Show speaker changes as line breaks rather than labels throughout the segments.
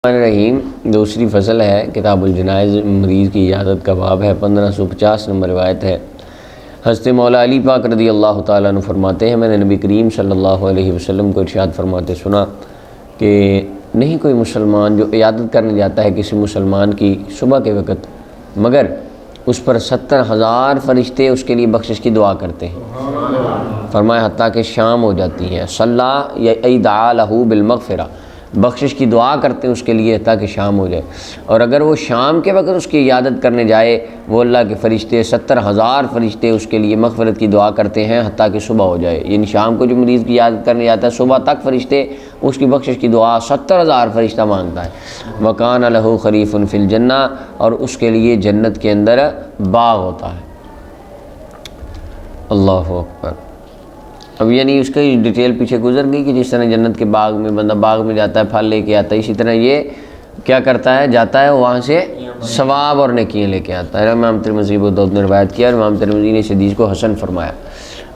الرحمن الرحیم دوسری فصل ہے کتاب الجنائز، مریض کی عیادت کا باب ہے۔ 1550 نمبر روایت ہے۔ حضرت مولا علی پاک رضی اللہ تعالیٰ عنہ فرماتے ہیں، میں نے نبی کریم صلی اللہ علیہ وسلم کو ارشاد فرماتے سنا کہ نہیں کوئی مسلمان جو عیادت کرنے جاتا ہے کسی مسلمان کی صبح کے وقت، مگر اس پر 70,000 فرشتے اس کے لیے بخشش کی دعا کرتے ہیں۔ فرمایا حتیٰ کہ شام ہو جاتی ہے، صلی یا دعا لہ بالمغفرہ، بخشش کی دعا کرتے ہیں اس کے لیے تاکہ شام ہو جائے۔ اور اگر وہ شام کے وقت اس کی عیادت کرنے جائے، وہ اللہ کے فرشتے 70,000 فرشتے اس کے لیے مغفرت کی دعا کرتے ہیں حتیٰ کہ صبح ہو جائے۔ یعنی شام کو جو مریض کی عیادت کرنے جاتا ہے، صبح تک فرشتے اس کی بخشش کی دعا 70,000 فرشتہ مانگتا ہے۔ وَكَانَ لَهُ خَرِيفٌ فِي الْجَنَّةِ، اور اس کے لیے جنت کے اندر باغ ہوتا ہے۔ اللہ اکبر۔ اب یعنی اس کی ڈیٹیل پیچھے گزر گئی کہ جس طرح جنت کے باغ میں بندہ باغ میں جاتا ہے پھل لے کے آتا ہے، اسی طرح یہ کیا کرتا ہے، جاتا ہے وہاں سے ثواب اور نیکیاں لے کے آتا ہے۔ امام ترمذی ابو داؤد نے روایت کیا اور امام ترمذی نے اس حدیث کو حسن فرمایا۔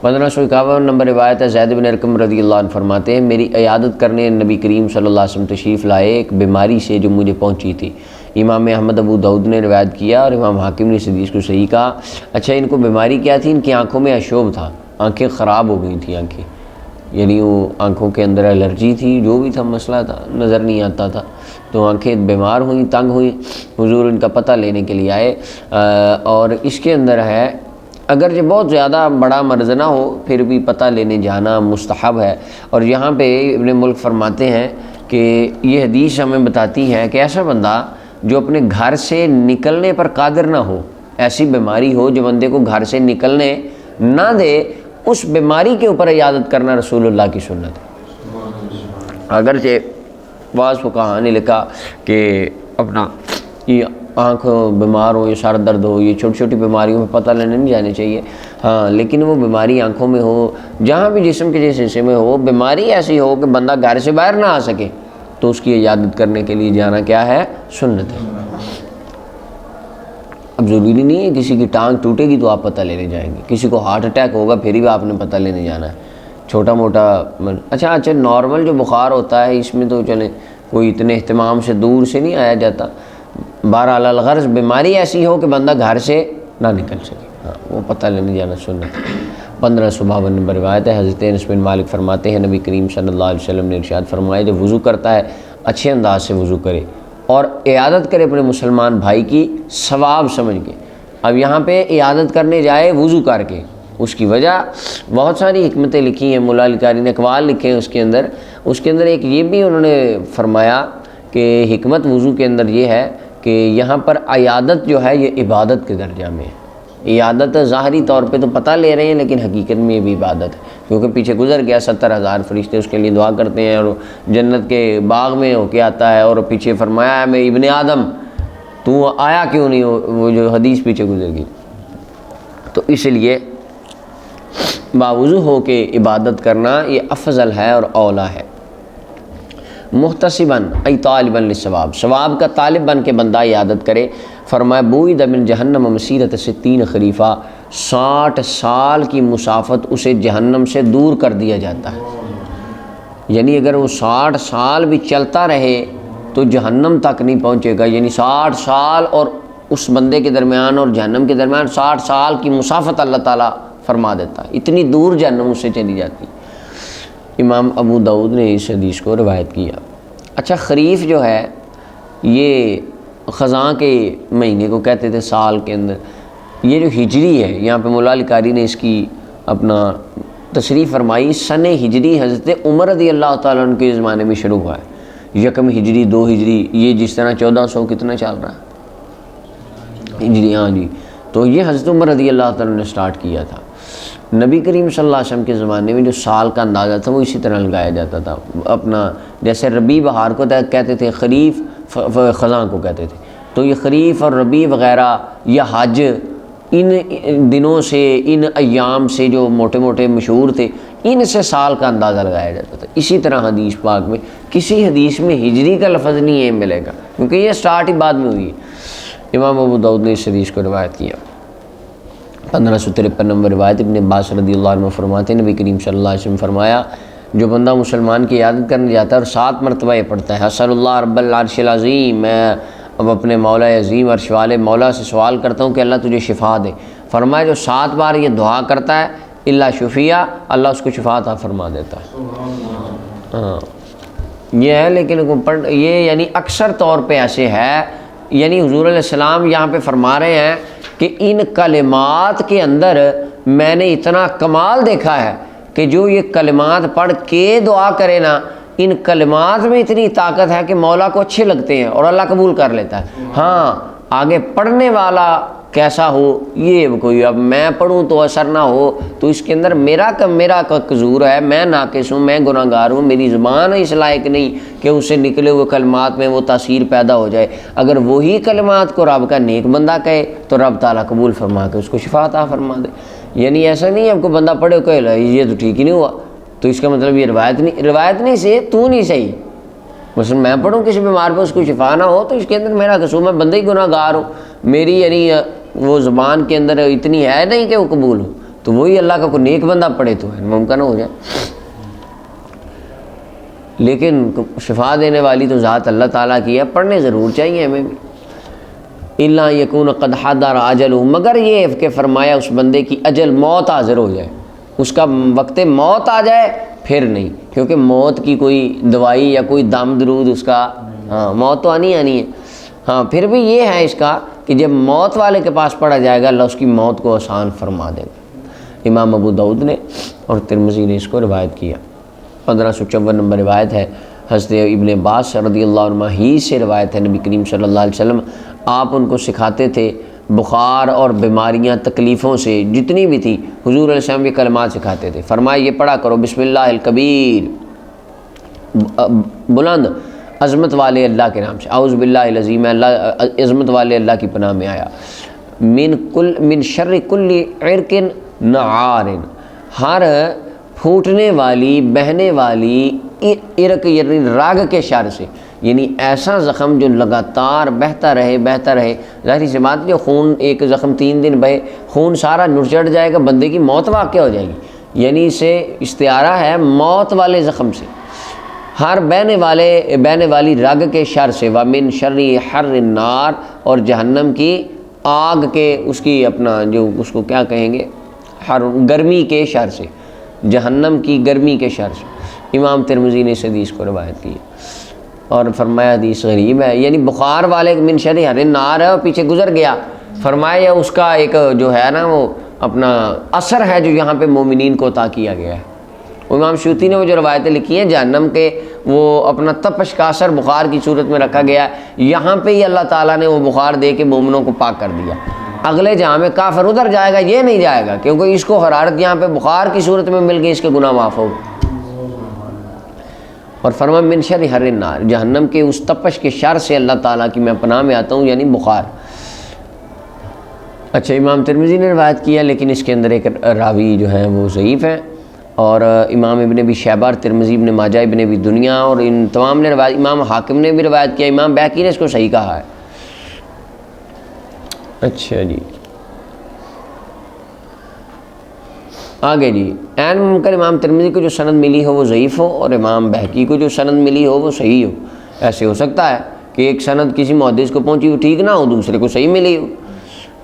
1551 نمبر روایت ہے، زید بن ارقم رضی اللہ عنہ فرماتے ہیں، میری عیادت کرنے نبی کریم صلی اللہ علیہ وسلم تشریف لائے ایک بیماری سے جو مجھے پہنچی تھی۔ امام احمد ابو داؤد نے روایت کیا اور امام حاکم نے اس حدیث کو صحیح کہا۔ اچھا، ان کو بیماری کیا تھی؟ ان کی آنکھوں میں اشوب تھا، آنکھیں خراب ہو گئی تھیں آنکھیں، یعنی وہ آنکھوں کے اندر الرجی تھی، جو بھی تھا مسئلہ تھا، نظر نہیں آتا تھا، تو آنکھیں بیمار ہوئیں، تنگ ہوئیں۔ حضور ان کا پتہ لینے کے لیے آئے، اور اس کے اندر ہے اگرچہ بہت زیادہ بڑا مرض نہ ہو پھر بھی پتہ لینے جانا مستحب ہے۔ اور یہاں پہ ابن ملک فرماتے ہیں کہ یہ حدیث ہمیں بتاتی ہے کہ ایسا بندہ جو اپنے گھر سے نکلنے پر قادر نہ ہو، ایسی بیماری ہو جو بندے کو گھر سے نکلنے نہ دے، اس بیماری کے اوپر عیادت کرنا رسول اللہ کی سنت ہے۔ اگرچہ بعض فقہاء نے لکھا کہ اپنا یہ آنکھ بیمار ہو، یہ سر درد ہو، یہ چھوٹی چھوٹی بیماریوں میں پتہ لینے نہیں جانے چاہیے، ہاں، لیکن وہ بیماری آنکھوں میں ہو، جہاں بھی جسم کے جس حصے میں ہو، بیماری ایسی ہو کہ بندہ گھر سے باہر نہ آ سکے، تو اس کی عیادت کرنے کے لیے جانا کیا ہے؟ سنت ہے۔ اب ضروری نہیں ہے کسی کی ٹانگ ٹوٹے گی تو آپ پتہ لینے جائیں گے، کسی کو ہارٹ اٹیک ہوگا پھر بھی آپ نے پتہ لینے جانا ہے، چھوٹا موٹا اچھا نارمل جو بخار ہوتا ہے اس میں تو چلیں کوئی اتنے اہتمام سے دور سے نہیں آیا جاتا۔ بہرحال الغرض بیماری ایسی ہو کہ بندہ گھر سے نہ نکل سکے، ہاں، وہ پتہ لینے جانا سنت ہے۔ 1552 نمبر روایت ہے، حضرت انس بن مالک فرماتے ہیں، نبی کریم صلی اللہ علیہ وسلم نے ارشاد فرمایا، جب وضو کرتا ہے اچھے انداز سے وضو کرے اور عیادت کرے اپنے مسلمان بھائی کی ثواب سمجھ کے۔ اب یہاں پہ عیادت کرنے جائے وضو کر کے، اس کی وجہ بہت ساری حکمتیں لکھی ہیں، مولا علی قاری نے اقوال لکھے ہیں اس کے اندر ایک یہ بھی انہوں نے فرمایا کہ حکمت وضو کے اندر یہ ہے کہ یہاں پر عیادت جو ہے یہ عبادت کے درجہ میں ہے۔ عیادت ظاہری طور پہ تو پتہ لے رہے ہیں لیکن حقیقت میں یہ بھی عبادت ہے، کیونکہ پیچھے گزر گیا 70,000 فرشتے اس کے لیے دعا کرتے ہیں اور جنت کے باغ میں ہو کے آتا ہے، اور پیچھے فرمایا ہے، میں ابن آدم تو آیا کیوں نہیں ہو، وہ جو حدیث پیچھے گزر گئی۔ تو اس لیے باوضو ہو کے عبادت کرنا یہ افضل ہے اور اولیٰ ہے۔ محتسباً ای طالباً للثواب، ثواب کا طالب بن کے بندہ عیادت کرے۔ فرمایا بعید من جہنم مسیرۃ 60 خریفہ، 60 سال کی مسافت اسے جہنم سے دور کر دیا جاتا ہے۔ یعنی اگر وہ 60 سال بھی چلتا رہے تو جہنم تک نہیں پہنچے گا، یعنی 60 سال اور اس بندے کے درمیان اور جہنم کے درمیان 60 سال کی مسافت اللہ تعالیٰ فرما دیتا ہے، اتنی دور جہنم اس سے چلی جاتی۔ امام ابو داؤد نے اس حدیث کو روایت کیا۔ اچھا، خریف جو ہے یہ خزاں کے مہینے کو کہتے تھے سال کے اندر، یہ جو ہجری ہے، یہاں پہ مولا علی قاری نے اس کی اپنا تصریح فرمائی، سن ہجری حضرت عمر رضی اللہ تعالیٰ عنہ کے زمانے میں شروع ہوا ہے، 1 ہجری 2 ہجری، یہ جس طرح 1400 کتنا چل رہا ہے ہجری، ہاں جی، تو یہ حضرت عمر رضی اللہ تعالیٰ نے سٹارٹ کیا تھا۔ نبی کریم صلی اللہ علیہ وسلم کے زمانے میں جو سال کا اندازہ تھا وہ اسی طرح لگایا جاتا تھا، اپنا جیسے ربیع بہار کو کہتے تھے، خریف خزاں کو کہتے تھے، تو یہ خریف اور ربیع وغیرہ یا حج ان دنوں سے، ان ایام سے جو موٹے موٹے مشہور تھے، ان سے سال کا اندازہ لگایا جاتا تھا۔ اسی طرح حدیث پاک میں کسی حدیث میں ہجری کا لفظ نہیں ہے ملے گا، کیونکہ یہ سٹارٹ ہی بعد میں ہوئی ہے۔ امام ابو داؤد نے اس حدیث کو روایت کیا۔ 1553 نمبر روایت ابن عباس رضی اللہ عنہ فرماتے ہیں، نبی کریم صلی اللہ علیہ وسلم فرمایا، جو بندہ مسلمان کی عیادت کرنے جاتا ہے اور 7 مرتبہ یہ پڑھتا ہے اسأل اللہ رب العرش العظیم، میں اب اپنے مولا عظیم عرش والے مولا سے سوال کرتا ہوں کہ اللہ تجھے شفا دے، فرمایا جو 7 بار یہ دعا کرتا ہے اللہ شفیہ، اللہ اس کو شفا عطا فرما دیتا ہے۔ ہاں یہ ہے، لیکن یہ یعنی اکثر طور پہ ایسے ہے، یعنی حضور علیہ السلام یہاں پہ فرما رہے ہیں کہ ان کلمات کے اندر میں نے اتنا کمال دیکھا ہے کہ جو یہ کلمات پڑھ کے دعا کرے نا، ان کلمات میں اتنی طاقت ہے کہ مولا کو اچھے لگتے ہیں اور اللہ قبول کر لیتا ہے۔ ہاں آگے پڑھنے والا کیسا ہو یہ کوئی، اب میں پڑھوں تو اثر نہ ہو، تو اس کے اندر میرا قصور ہے، میں ناقص ہوں، میں گناہ گار ہوں، میری زبان اس لائق نہیں کہ اس سے نکلے ہوئے کلمات میں وہ تاثیر پیدا ہو جائے۔ اگر وہی کلمات کو رب کا نیک بندہ کہے تو رب تعالیٰ قبول فرما کے اس کو شفا عطا فرما دے۔ یعنی ایسا نہیں ہے اب کو بندہ پڑھے کہ یہ تو ٹھیک ہی نہیں ہوا، تو اس کا مطلب یہ روایت نہیں سے تو نہیں صحیح۔ مثلا میں پڑھوں کسی بیمار پہ اس کو شفا نہ ہو تو اس کے اندر میرا قصور، میں بندہ ہی گناہ گار ہوں، میری یعنی وہ زبان کے اندر اتنی ہے نہیں کہ وہ قبول ہو، تو وہی اللہ کا کوئی نیک بندہ پڑھے تو ہے ممکن ہو جائے۔ لیکن شفا دینے والی تو ذات اللہ تعالیٰ کی ہے، پڑھنے ضرور چاہیے ہمیں بھی۔ الا یکون قد حضر اجل، مگر یہ کہ فرمایا اس بندے کی اجل موت حاضر ہو جائے، اس کا وقت موت آ جائے پھر نہیں، کیونکہ موت کی کوئی دوائی یا کوئی دم درود اس کا، ہاں موت تو آنی ہے۔ ہاں پھر بھی یہ ہے اس کا کہ جب موت والے کے پاس پڑھا جائے گا اللہ اس کی موت کو آسان فرما دے گا۔ امام ابو داؤد نے اور ترمذی نے اس کو روایت کیا۔ 1554 نمبر روایت ہے، حضرت ابن عباس رضی اللہ عنہ ہی سے روایت ہے، نبی کریم صلی اللہ علیہ وسلم آپ ان کو سکھاتے تھے بخار اور بیماریاں تکلیفوں سے جتنی بھی تھی، حضور علیہ السلام یہ کلمات سکھاتے تھے، فرمایا یہ پڑھا کرو بسم اللہ الکبیر، بلند عظمت والے اللہ کے نام سے، اعوذ باللہ العظیم، اللہ عظمت والے اللہ کی پناہ میں آیا، من شر کل عرق نعار، ہر پھوٹنے والی بہنے والی عرق یعنی راگ کے شر سے، یعنی ایسا زخم جو لگاتار بہتا رہے ظاہری سی بات، جو خون ایک زخم 3 دن بہے خون سارا نچڑ جائے گا، بندے کی موت واقع ہو جائے گی، یعنی اسے استعارہ ہے موت والے زخم سے، ہر بہنے والی رگ کے شر سے، وَمِن شَرِّ حَرِّ النَّارِ، اور جہنم کی آگ کے اس کی اپنا جو اس کو کیا کہیں گے گرمی کے شر سے، جہنم کی گرمی کے شر سے۔ امام ترمذی نے اس حدیث کو روایت کی اور فرمایا حدیث غریب ہے، یعنی بخار والے من شر حر النار ہے اور پیچھے گزر گیا، فرمایا اس کا ایک جو ہے نا وہ اپنا اثر ہے جو یہاں پہ مومنین کو عطا کیا گیا ہے۔ امام شوتی نے وہ جو روایتیں لکھی ہیں جہنم کے وہ اپنا تپش کا اثر بخار کی صورت میں رکھا گیا ہے، یہاں پہ ہی اللہ تعالیٰ نے وہ بخار دے کے مومنوں کو پاک کر دیا، اگلے جہاں میں کافر ادھر جائے گا یہ نہیں جائے گا، کیونکہ اس کو حرارت یہاں پہ بخار کی صورت میں مل گئی، اس کے گناہ معاف ہو۔ اور فرمایا من شر حر النار، جہنم کے اس تپش کے شر سے اللہ تعالیٰ کی میں پناہ میں آتا ہوں، یعنی بخار۔ اچھا امام ترمذی نے روایت کیا، لیکن اس کے اندر ایک راوی جو ہیں وہ ضعیف ہیں، اور امام ابن ابی شیبہ، ترمذی، ابن ماجہ، ابن ابی دنیا اور ان تمام نے روایت، امام حاکم نے بھی روایت کیا، امام بیہقی نے اس کو صحیح کہا ہے۔ اچھا جی آگے جی، عین ممکن امام ترمذی کو جو سند ملی ہو وہ ضعیف ہو اور امام بیہقی کو جو سند ملی ہو وہ صحیح ہو، ایسے ہو سکتا ہے کہ ایک سند کسی محدث کو پہنچی ہو ٹھیک نہ ہو، دوسرے کو صحیح ملی ہو۔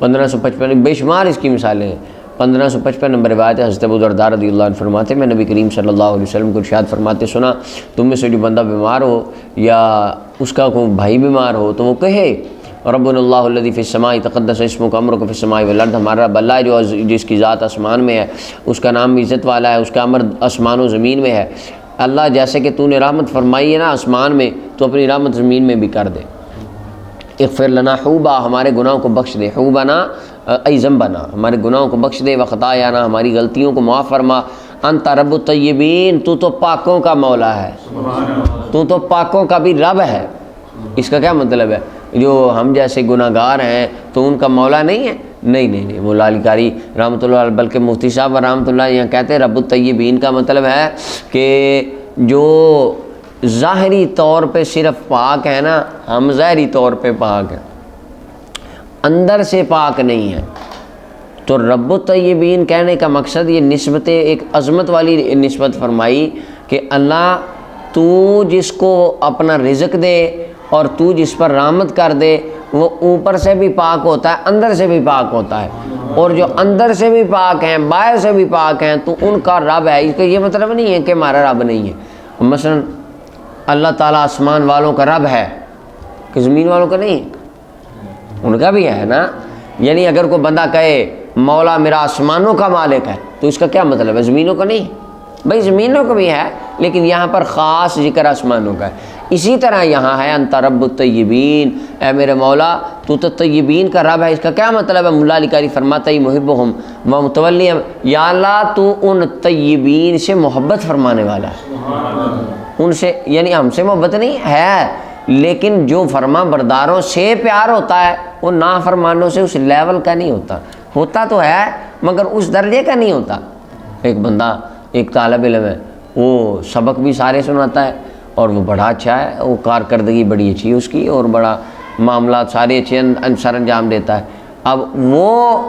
1555 بے شمار اس کی مثالیں ہیں۔ 1555 نمبر روایت ہے، حضرت ابو درداء رضی اللہ عنہ فرماتے ہیں میں نبی کریم صلی اللہ علیہ وسلم کو ارشاد فرماتے سنا، تم میں سے جو بندہ بیمار ہو یا اس کا کوئی بھائی بیمار ہو تو وہ کہے ربنا اللہ الذی فی السماء تقدس اسمک امرک فی السماء والارض، ہمارا رب اللہ جو جس کی ذات آسمان میں ہے، اس کا نام عزت والا ہے، اس کا امر آسمان و زمین میں ہے، اللہ جیسے کہ تو نے رحمت فرمائی ہے نا آسمان میں تو اپنی رحمت زمین میں بھی کر دے۔ اغفر لنا حوبا، ہمارے گناہوں کو بخش دے، حوبنا ای ذنبنا، ہمارے گناہوں کو بخش دے، وخطایانا، ہماری غلطیوں کو معاف فرما، انت رب الطیبین، تو تو پاکوں کا مولا ہے، تو تو پاکوں کا بھی رب ہے۔ اس کا کیا مطلب ہے؟ جو ہم جیسے گناہ گار ہیں تو ان کا مولا نہیں ہے؟ نہیں، مولا علی قاری رحمۃ اللہ علیہ، بلکہ مفتی صاحب رحمۃ اللہ یہاں کہتے ہیں رب الطیبین کا مطلب ہے کہ جو ظاہری طور پہ صرف پاک ہے نا، ہم ظاہری طور پہ پاک ہیں، اندر سے پاک نہیں ہے، تو رب الطیبین کہنے کا مقصد یہ نسبت ایک عظمت والی نسبت فرمائی کہ اللہ تو جس کو اپنا رزق دے اور تو جس پر رحمت کر دے وہ اوپر سے بھی پاک ہوتا ہے، اندر سے بھی پاک ہوتا ہے، اور جو اندر سے بھی پاک ہیں باہر سے بھی پاک ہیں تو ان کا رب ہے۔ اس کا یہ مطلب نہیں ہے کہ ہمارا رب نہیں ہے۔ مثلا اللہ تعالیٰ آسمان والوں کا رب ہے کہ زمین والوں کا نہیں، ان کا بھی ہے نا۔ یعنی اگر کوئی بندہ کہے مولا میرا آسمانوں کا مالک ہے تو اس کا کیا مطلب ہے؟ زمینوں کا نہیں، بھائی زمینوں کا بھی ہے لیکن یہاں پر خاص ذکر آسمانوں کا ہے۔ اسی طرح یہاں ہے انت رب الطیبین، اے میرے مولا تو طیبین کا رب ہے۔ اس کا کیا مطلب ہے؟ مولا علی قاری فرماتا ہے محبہم و متولی، یا اللہ تو ان طیبین سے محبت فرمانے والا ہے، ان سے یعنی ہم سے محبت نہیں ہے لیکن جو فرما برداروں سے پیار ہوتا ہے وہ نافرمانوں سے اس لیول کا نہیں ہوتا، ہوتا تو ہے مگر اس درجے کا نہیں ہوتا۔ ایک بندہ ایک طالب علم ہے، وہ سبق بھی سارے سناتا ہے اور وہ بڑا اچھا ہے، وہ کارکردگی بڑی اچھی ہے اس کی اور بڑا معاملات سارے اچھے سر انجام دیتا ہے۔ اب وہ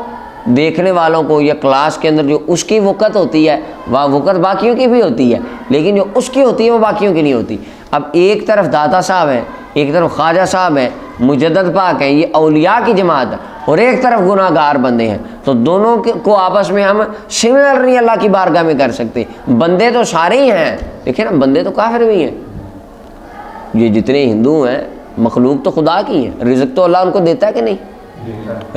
دیکھنے والوں کو یا کلاس کے اندر جو اس کی وقت ہوتی ہے وہ وقت باقیوں کی بھی ہوتی ہے لیکن جو اس کی ہوتی ہے وہ باقیوں کی نہیں ہوتی۔ اب ایک طرف داتا صاحب ہیں، ایک طرف خواجہ صاحب ہیں، مجدد پاک ہیں، یہ اولیاء کی جماعت ہے، اور ایک طرف گناہ گار بندے ہیں، تو دونوں کو آپس میں ہم سملر نہیں اللہ کی بارگاہ میں کر سکتے۔ بندے تو سارے ہی ہیں، دیکھیں نا بندے تو کافر بھی ہیں، یہ جتنے ہندو ہیں مخلوق تو خدا کی ہیں، رزق تو اللہ ان کو دیتا ہے کہ نہیں؟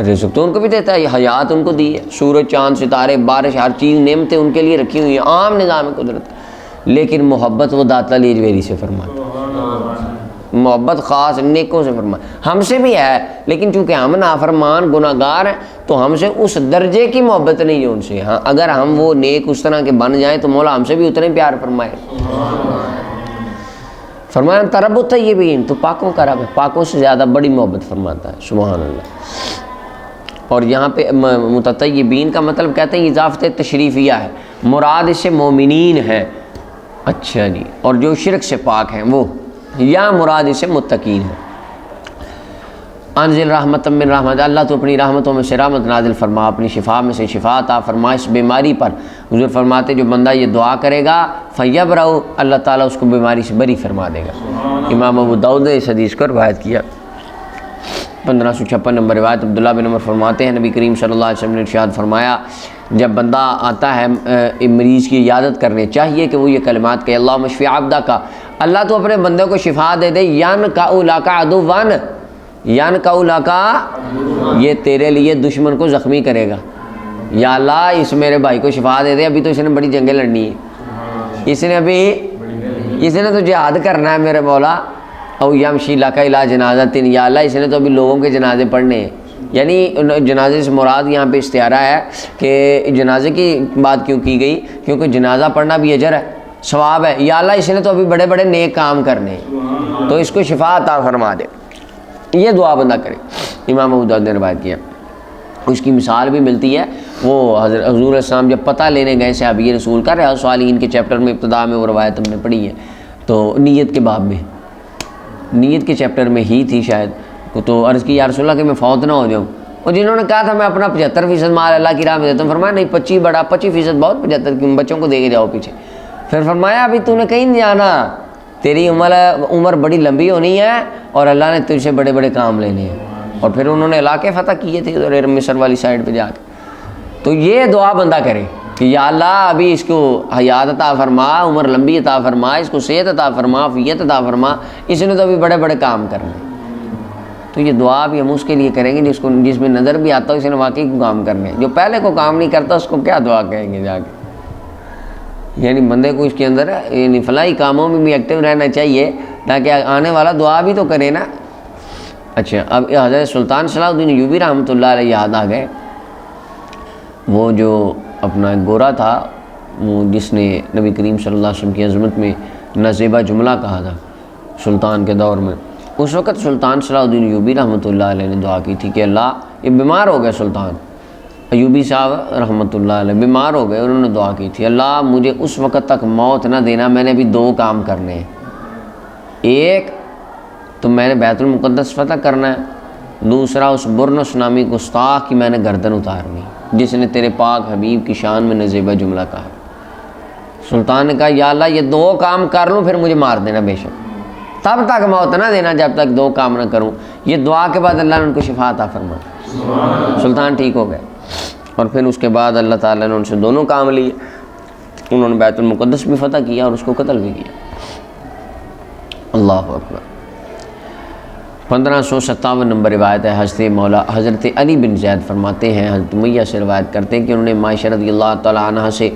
رزق تو ان کو بھی دیتا ہے، حیات ان کو دی ہے، سورج چاند ستارے بارش ہر چیز نعمتیں ان کے لیے رکھی ہوئی ہیں، عام نظام قدرت۔ لیکن محبت وہ داتا لیجویری سے فرماتا ہے، محبت خاص نیکوں سے فرماتا، ہم سے بھی ہے لیکن چونکہ ہم نافرمان گناہ گار ہیں تو ہم سے اس درجے کی محبت نہیں ہے ان سے۔ ہاں اگر ہم وہ نیک اس طرح کے بن جائیں تو مولا ہم سے بھی اتنے پیار فرمائے۔ فرمایا ترب الطیبین، تو پاکوں کا رب ہے، پاکوں سے زیادہ بڑی محبت فرماتا ہے، سبحان اللہ۔ اور یہاں پہ متطیبین کا مطلب کہتے ہیں اضافت تشریفیہ ہے، مراد اس سے مومنین ہے، اچھا جی، اور جو شرک سے پاک ہیں وہ، یا مراد اس سے متقین ہے۔ انزل رحمت من رحمت، اللہ تو اپنی رحمتوں میں سے رحمت نازل فرما، اپنی شفا میں سے شفا عطا فرما اس بیماری پر۔ حضور فرماتے جو بندہ یہ دعا کرے گا فیبرأ، اللہ تعالیٰ اس کو بیماری سے بری فرما دے گا۔ امام ابو داؤد نے اس حدیث کو روایت کیا۔ 1556 نمبر روایت عبداللہ بن عمر فرماتے ہیں نبی کریم صلی اللہ علیہ وسلم نے ارشاد فرمایا جب بندہ آتا ہے مریض کی عیادت کرنے چاہیے کہ وہ یہ کلمات کہ اللہم اشفی عبدہ کا، اللہ تو اپنے بندے کو شفا دے دے، ینکأ لک عدوان، ینکأ لک، یہ تیرے لیے دشمن کو زخمی کرے گا۔ یا اللہ اس میرے بھائی کو شفا دے دے، ابھی تو اس نے بڑی جنگیں لڑنی ہے، اس نے تو جہاد کرنا ہے میرے مولا۔ او یمشی لک الی جنازۃ، یا اللہ اس نے تو ابھی لوگوں کے جنازے پڑھنے ہیں، یعنی جنازے سے مراد یہاں پہ استعارہ ہے کہ جنازے کی بات کیوں کی گئی؟ کیونکہ جنازہ پڑھنا بھی اجر ہے، ثواب ہے۔ یا اللہ اس نے تو ابھی بڑے بڑے نیک کام کرنے ہیں تو اس کو شفا عطا فرما دے، یہ دعا بندہ کرے۔ امام ابو داؤد نے روایت کیا۔ اس کی مثال بھی ملتی ہے، وہ حضور علیہ السلام جب پتہ لینے گئے صحابی رسول کا، ریاض الصالحین کے چیپٹر میں ابتدا میں وہ روایت ہم نے پڑھی ہے، تو نیت کے باب میں، نیت کے چیپٹر میں ہی تھی شاید، تو عرض کی یا رسول اللہ کہ میں فوت نہ ہو جاؤں، اور جنہوں نے کہا تھا میں اپنا 75% مال اللہ کی راہ میں دیتا ہوں، فرمایا نہیں 25 بڑا، 25% بہت، 75 کیوں، بچوں کو دے کے جاؤ پیچھے۔ پھر فرمایا ابھی تو نے کہیں نہیں جانا، تیری عمر بڑی لمبی ہونی ہے اور اللہ نے تجھ سے بڑے بڑے کام لینے ہیں۔ اور پھر انہوں نے علاقے فتح کیے تھے ادھر مصر والی سائڈ پہ جا کے۔ تو یہ دعا بندہ کرے کہ یا اللہ ابھی اس کو حیات عطا فرما، عمر لمبی عطا فرما، اس کو صحت عطا فرما، عافیت عطا فرما، اس نے تو ابھی بڑے بڑے کام کرنے۔ تو یہ دعا بھی ہم اس کے لیے کریں گے جس میں نظر بھی آتا ہو اس نے واقعی کو کام کرنے، جو پہلے کو کام نہیں کرتا اس کو کیا دعا کہیں گے جا کے؟ یعنی بندے کو اس کے اندر یعنی فلاحی کاموں میں بھی ایکٹیو رہنا چاہیے تاکہ آنے والا دعا بھی تو کرے نا۔ اچھا، اب حضرت سلطان صلاح الدین ایوبی رحمۃ اللہ علیہ یاد آ گئے، وہ جو اپنا گورا تھا، وہ جس نے نبی کریم صلی اللہ علیہ وسلم کی عظمت میں نازیبہ جملہ کہا تھا سلطان کے دور میں، اس وقت سلطان صلاح الدین ایوبی رحمۃ اللہ علیہ نے دعا کی تھی کہ اللہ، یہ بیمار ہو گئے سلطان ایوبی صاحب رحمۃ اللہ علیہ بیمار ہو گئے، انہوں نے دعا کی تھی اللہ مجھے اس وقت تک موت نہ دینا، میں نے بھی 2 کام کرنے ہیں، ایک تو میں نے بیت المقدس فتح کرنا ہے، دوسرا اس برنس نامی گستاخ کی میں نے گردن اتارنی جس نے تیرے پاک حبیب کی شان میں نازیبہ جملہ کہا۔ سلطان نے کہا یا اللہ یہ 2 کام کر لوں پھر مجھے مار دینا بے شک، تب تک موت نہ دینا جب تک 2 کام نہ کروں۔ یہ دعا کے بعد اللہ نے ان کو شفا عطا فرمایا، سلطان ٹھیک ہو گئے۔ اور پھر اس کے بعد اللہ تعالیٰ نے ان سے 2 کام لیے، انہوں نے بیت المقدس بھی فتح کیا اور اس کو قتل بھی کیا۔ اللہ اکبر۔ 1557 نمبر روایت ہے، حضرت علی بن زید فرماتے ہیں، حضرت امیہ سے روایت کرتے ہیں کہ انہوں نے عائشہ رضی اللہ تعالیٰ عنہ سے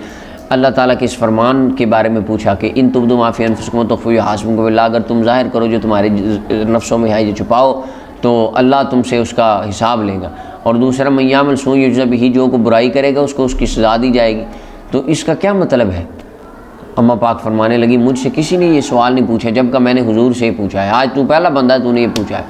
اللہ تعالیٰ کے اس فرمان کے بارے میں پوچھا کہ ان تبدوا ما فی انفسکم وتخفوہ یحاسبکم باللہ، اگر تم ظاہر کرو جو تمہارے نفسوں میں ہے، یہ چھپاؤ تو اللہ تم سے اس کا حساب لے گا۔ اور دوسرا من یعمل سوءا یجزا بہ، جو کو برائی کرے گا اس کو اس کی سزا دی جائے گی۔ تو اس کا کیا مطلب ہے؟ اماں پاک فرمانے لگی مجھ سے کسی نے یہ سوال نہیں پوچھا جب کہ میں نے حضور سے ہی پوچھا ہے، آج تو پہلا بندہ ہے تو نے یہ پوچھا ہے۔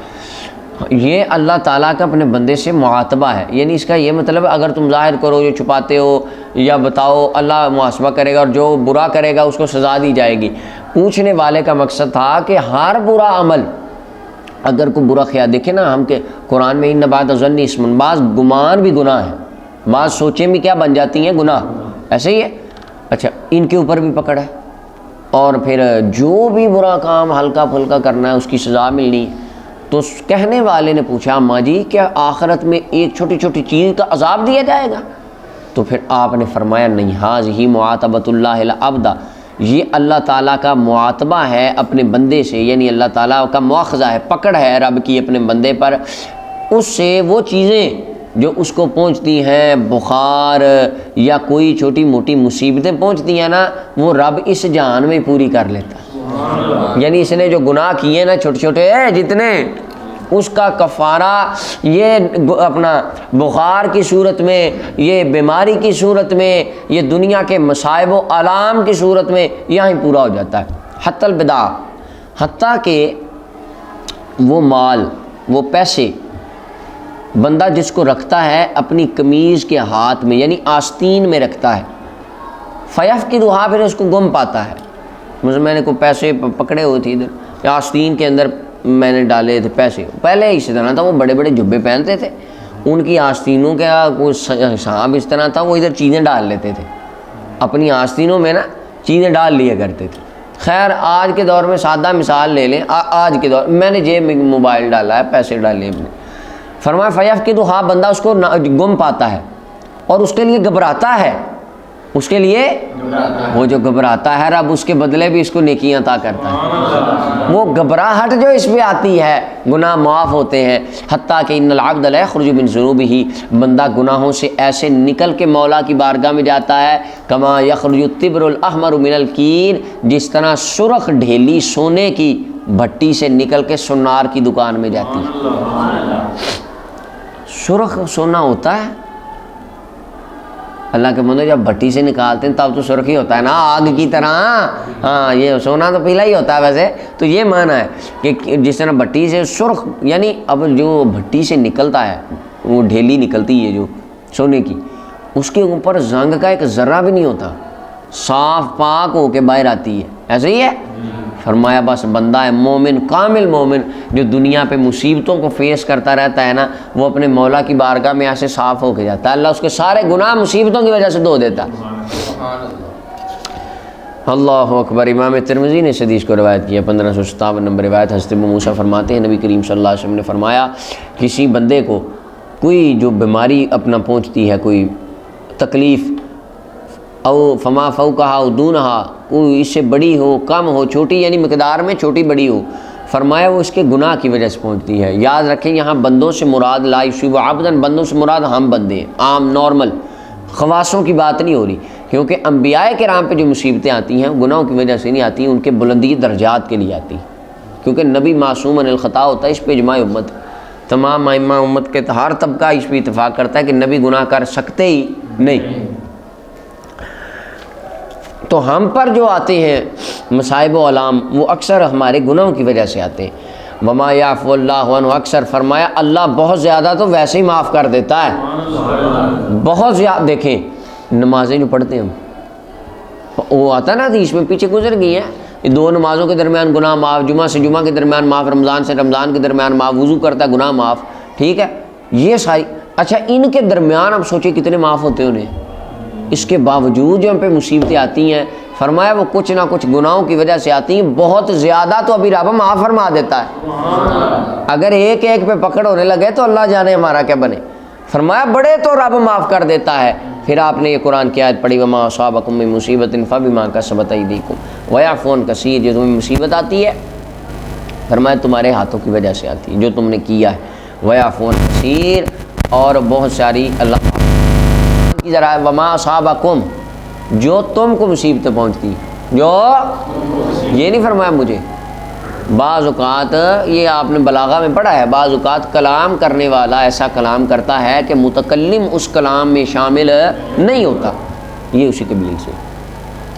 یہ اللہ تعالیٰ کا اپنے بندے سے معاتبہ ہے، یعنی اس کا یہ مطلب ہے اگر تم ظاہر کرو جو چھپاتے ہو یا بتاؤ اللہ محاسبہ کرے گا، اور جو برا کرے گا اس کو سزا دی جائے گی۔ پوچھنے والے کا مقصد تھا کہ ہر برا عمل، اگر کوئی برا خیال، دیکھیں نا ہم کہ قرآن میں ان بعد ظن اسم، بعض گمان بھی گناہ ہے، بعض سوچیں بھی کیا بن جاتی ہیں گناہ، ایسے ہی ہے۔ اچھا ان کے اوپر بھی پکڑ ہے، اور پھر جو بھی برا کام ہلکا پھلکا کرنا ہے اس کی سزا ملنی ہے۔ تو کہنے والے نے پوچھا اماں جی کیا آخرت میں ایک چھوٹی چھوٹی چیز کا عذاب دیا جائے گا؟ تو پھر آپ نے فرمایا نہیں، ہذہ معاتبۃ اللہ العبد، یہ اللہ تعالیٰ کا معاتبہ ہے اپنے بندے سے، یعنی اللہ تعالیٰ کا مواخذہ ہے، پکڑ ہے رب کی اپنے بندے پر، اس سے وہ چیزیں جو اس کو پہنچتی ہیں، بخار یا کوئی چھوٹی موٹی مصیبتیں پہنچتی ہیں نا، وہ رب اس جہان میں پوری کر لیتا ہے۔ یعنی اس نے جو گناہ کیے نا چھوٹے چھوٹے جتنے، اس کا کفارہ یہ اپنا بخار کی صورت میں، یہ بیماری کی صورت میں، یہ دنیا کے مصائب و آلام کی صورت میں یہاں ہی پورا ہو جاتا ہے۔ حتی البدع، حتیٰ کہ وہ مال، وہ پیسے بندہ جس کو رکھتا ہے اپنی قمیض کے ہاتھ میں، یعنی آستین میں رکھتا ہے، فیفقدھا، پھر اس کو گم پاتا ہے۔ مثلا میں نے کوئی پیسے پکڑے ہوئے تھے ادھر، آستین کے اندر میں نے ڈالے تھے پیسے، پہلے اسی طرح تھا، وہ بڑے بڑے جبے پہنتے تھے، ان کی آستینوں کا کوئی حساب اس طرح تھا، وہ ادھر چیزیں ڈال لیتے تھے، اپنی آستینوں میں نا چیزیں ڈال لیا کرتے تھے۔ خیر آج کے دور میں سادہ مثال لے لیں، آج کے دور میں نے جیب میں موبائل ڈالا ہے، پیسے ڈالے اپنے، فرمایا فیفقدھا، بندہ اس کو گم پاتا ہے اور اس کے لیے گھبراتا ہے، اس کے لیے وہ جو گھبراتا ہے رب اس کے بدلے بھی اس کو نیکیاں عطا کرتا ہے۔ وہ گھبراہٹ جو اس پہ آتی ہے گناہ معاف ہوتے ہیں، حتیٰ کہ ان العبد لا یخرج من ذنوبہ، بندہ گناہوں سے ایسے نکل کے مولا کی بارگاہ میں جاتا ہے، کما یخرج الطبر الاحمر من الکیر، جس طرح سرخ ڈھیلی سونے کی بھٹی سے نکل کے سنار کی دکان میں جاتی ہے۔ سرخ سونا ہوتا ہے اللہ کے بندے، جب بھٹی سے نکالتے ہیں تب تو سرخ ہی ہوتا ہے نا، آگ کی طرح۔ ہاں یہ سونا تو پیلا ہی ہوتا ہے ویسے تو، یہ معنی ہے کہ جس طرح بھٹی سے سرخ، یعنی اب جو بھٹی سے نکلتا ہے وہ ڈھیلی نکلتی ہے جو سونے کی، اس کے اوپر زنگ کا ایک ذرہ بھی نہیں ہوتا، صاف پاک ہو کے باہر آتی ہے، ایسے ہی ہے۔ فرمایا بس بندہ ہے مومن، کامل مومن، جو دنیا پہ مصیبتوں کو فیس کرتا رہتا ہے نا، وہ اپنے مولا کی بارگاہ میں ایسے صاف ہو کے جاتا ہے، اللہ اس کے سارے گناہ مصیبتوں کی وجہ سے دھو دیتا ہے۔ اللہ اکبر۔ امام ترمذی نے اس حدیث کو روایت کیا، 1557 نمبر روایت۔ حضرت ابو موسیٰ فرماتے ہیں نبی کریم صلی اللہ علیہ وسلم نے فرمایا کسی بندے کو کوئی جو بیماری اپنا پہنچتی ہے، کوئی تکلیف، او فما فوقہا او دونہا، کوئی اس سے بڑی ہو کم ہو چھوٹی، یعنی مقدار میں چھوٹی بڑی ہو، فرمایا وہ اس کے گناہ کی وجہ سے پہنچتی ہے۔ یاد رکھیں یہاں بندوں سے مراد لا یصیب عبدا، بندوں سے مراد ہم بندے ہیں، عام نارمل، خواصوں کی بات نہیں ہو رہی، کیونکہ انبیاء کرام پہ جو مصیبتیں آتی ہیں گناہوں کی وجہ سے نہیں آتی، ان کے بلندی درجات کے لیے آتی، کیونکہ نبی معصوم عن الخطا ہوتا ہے، اس پہ اجماع امت، تمام ائمہ امت کے ہر طبقہ اس پہ اتفاق کرتا ہے کہ نبی گناہ کر سکتے ہی نہیں۔ تو ہم پر جو آتے ہیں مصائب و علام، وہ اکثر ہمارے گناہوں کی وجہ سے آتے ہیں۔ وما یعفو اللہ عنہ، اکثر فرمایا اللہ بہت زیادہ تو ویسے ہی معاف کر دیتا ہے، بہت زیادہ۔ دیکھیں نمازیں جو پڑھتے ہیں ہم، وہ آتا ہے نا حدیث میں پیچھے گزر گئی ہیں، یہ 2 نمازوں کے درمیان گناہ معاف، جمعہ سے جمعہ کے درمیان معاف، رمضان سے رمضان کے درمیان معاف، وضو کرتا ہے گناہ معاف، ٹھیک ہے یہ ساری۔ اچھا ان کے درمیان اب سوچیں کتنے معاف ہوتے انہیں، اس کے باوجود جو ہم پہ مصیبتیں آتی ہیں فرمایا وہ کچھ نہ کچھ گناہوں کی وجہ سے آتی ہیں، بہت زیادہ تو ابھی رب معاف فرما دیتا ہے، اگر ایک ایک پہ پکڑ ہونے لگے تو اللہ جانے ہمارا کیا بنے۔ فرمایا بڑے تو رب معاف کر دیتا ہے۔ پھر آپ نے یہ قرآن کی آیت پڑھی وما اصابکم من مصیبت فبما کسبت ایدیکم ویعفو عن کثیر، جو تمہیں مصیبت آتی ہے فرمایا تمہارے ہاتھوں کی وجہ سے آتی ہے، جو تم نے کیا ہے، ویعفو عن کثیر، اور بہت ساری اللہ کی ذرا وما اصابکم، جو تم کو مصیبتیں پہنچتی، جو یہ نہیں فرمایا مجھے۔ بعض اوقات یہ آپ نے بلاغہ میں پڑھا ہے، بعض اوقات کلام کرنے والا ایسا کلام کرتا ہے کہ متکلم اس کلام میں شامل نہیں ہوتا، یہ اسی قبیل سے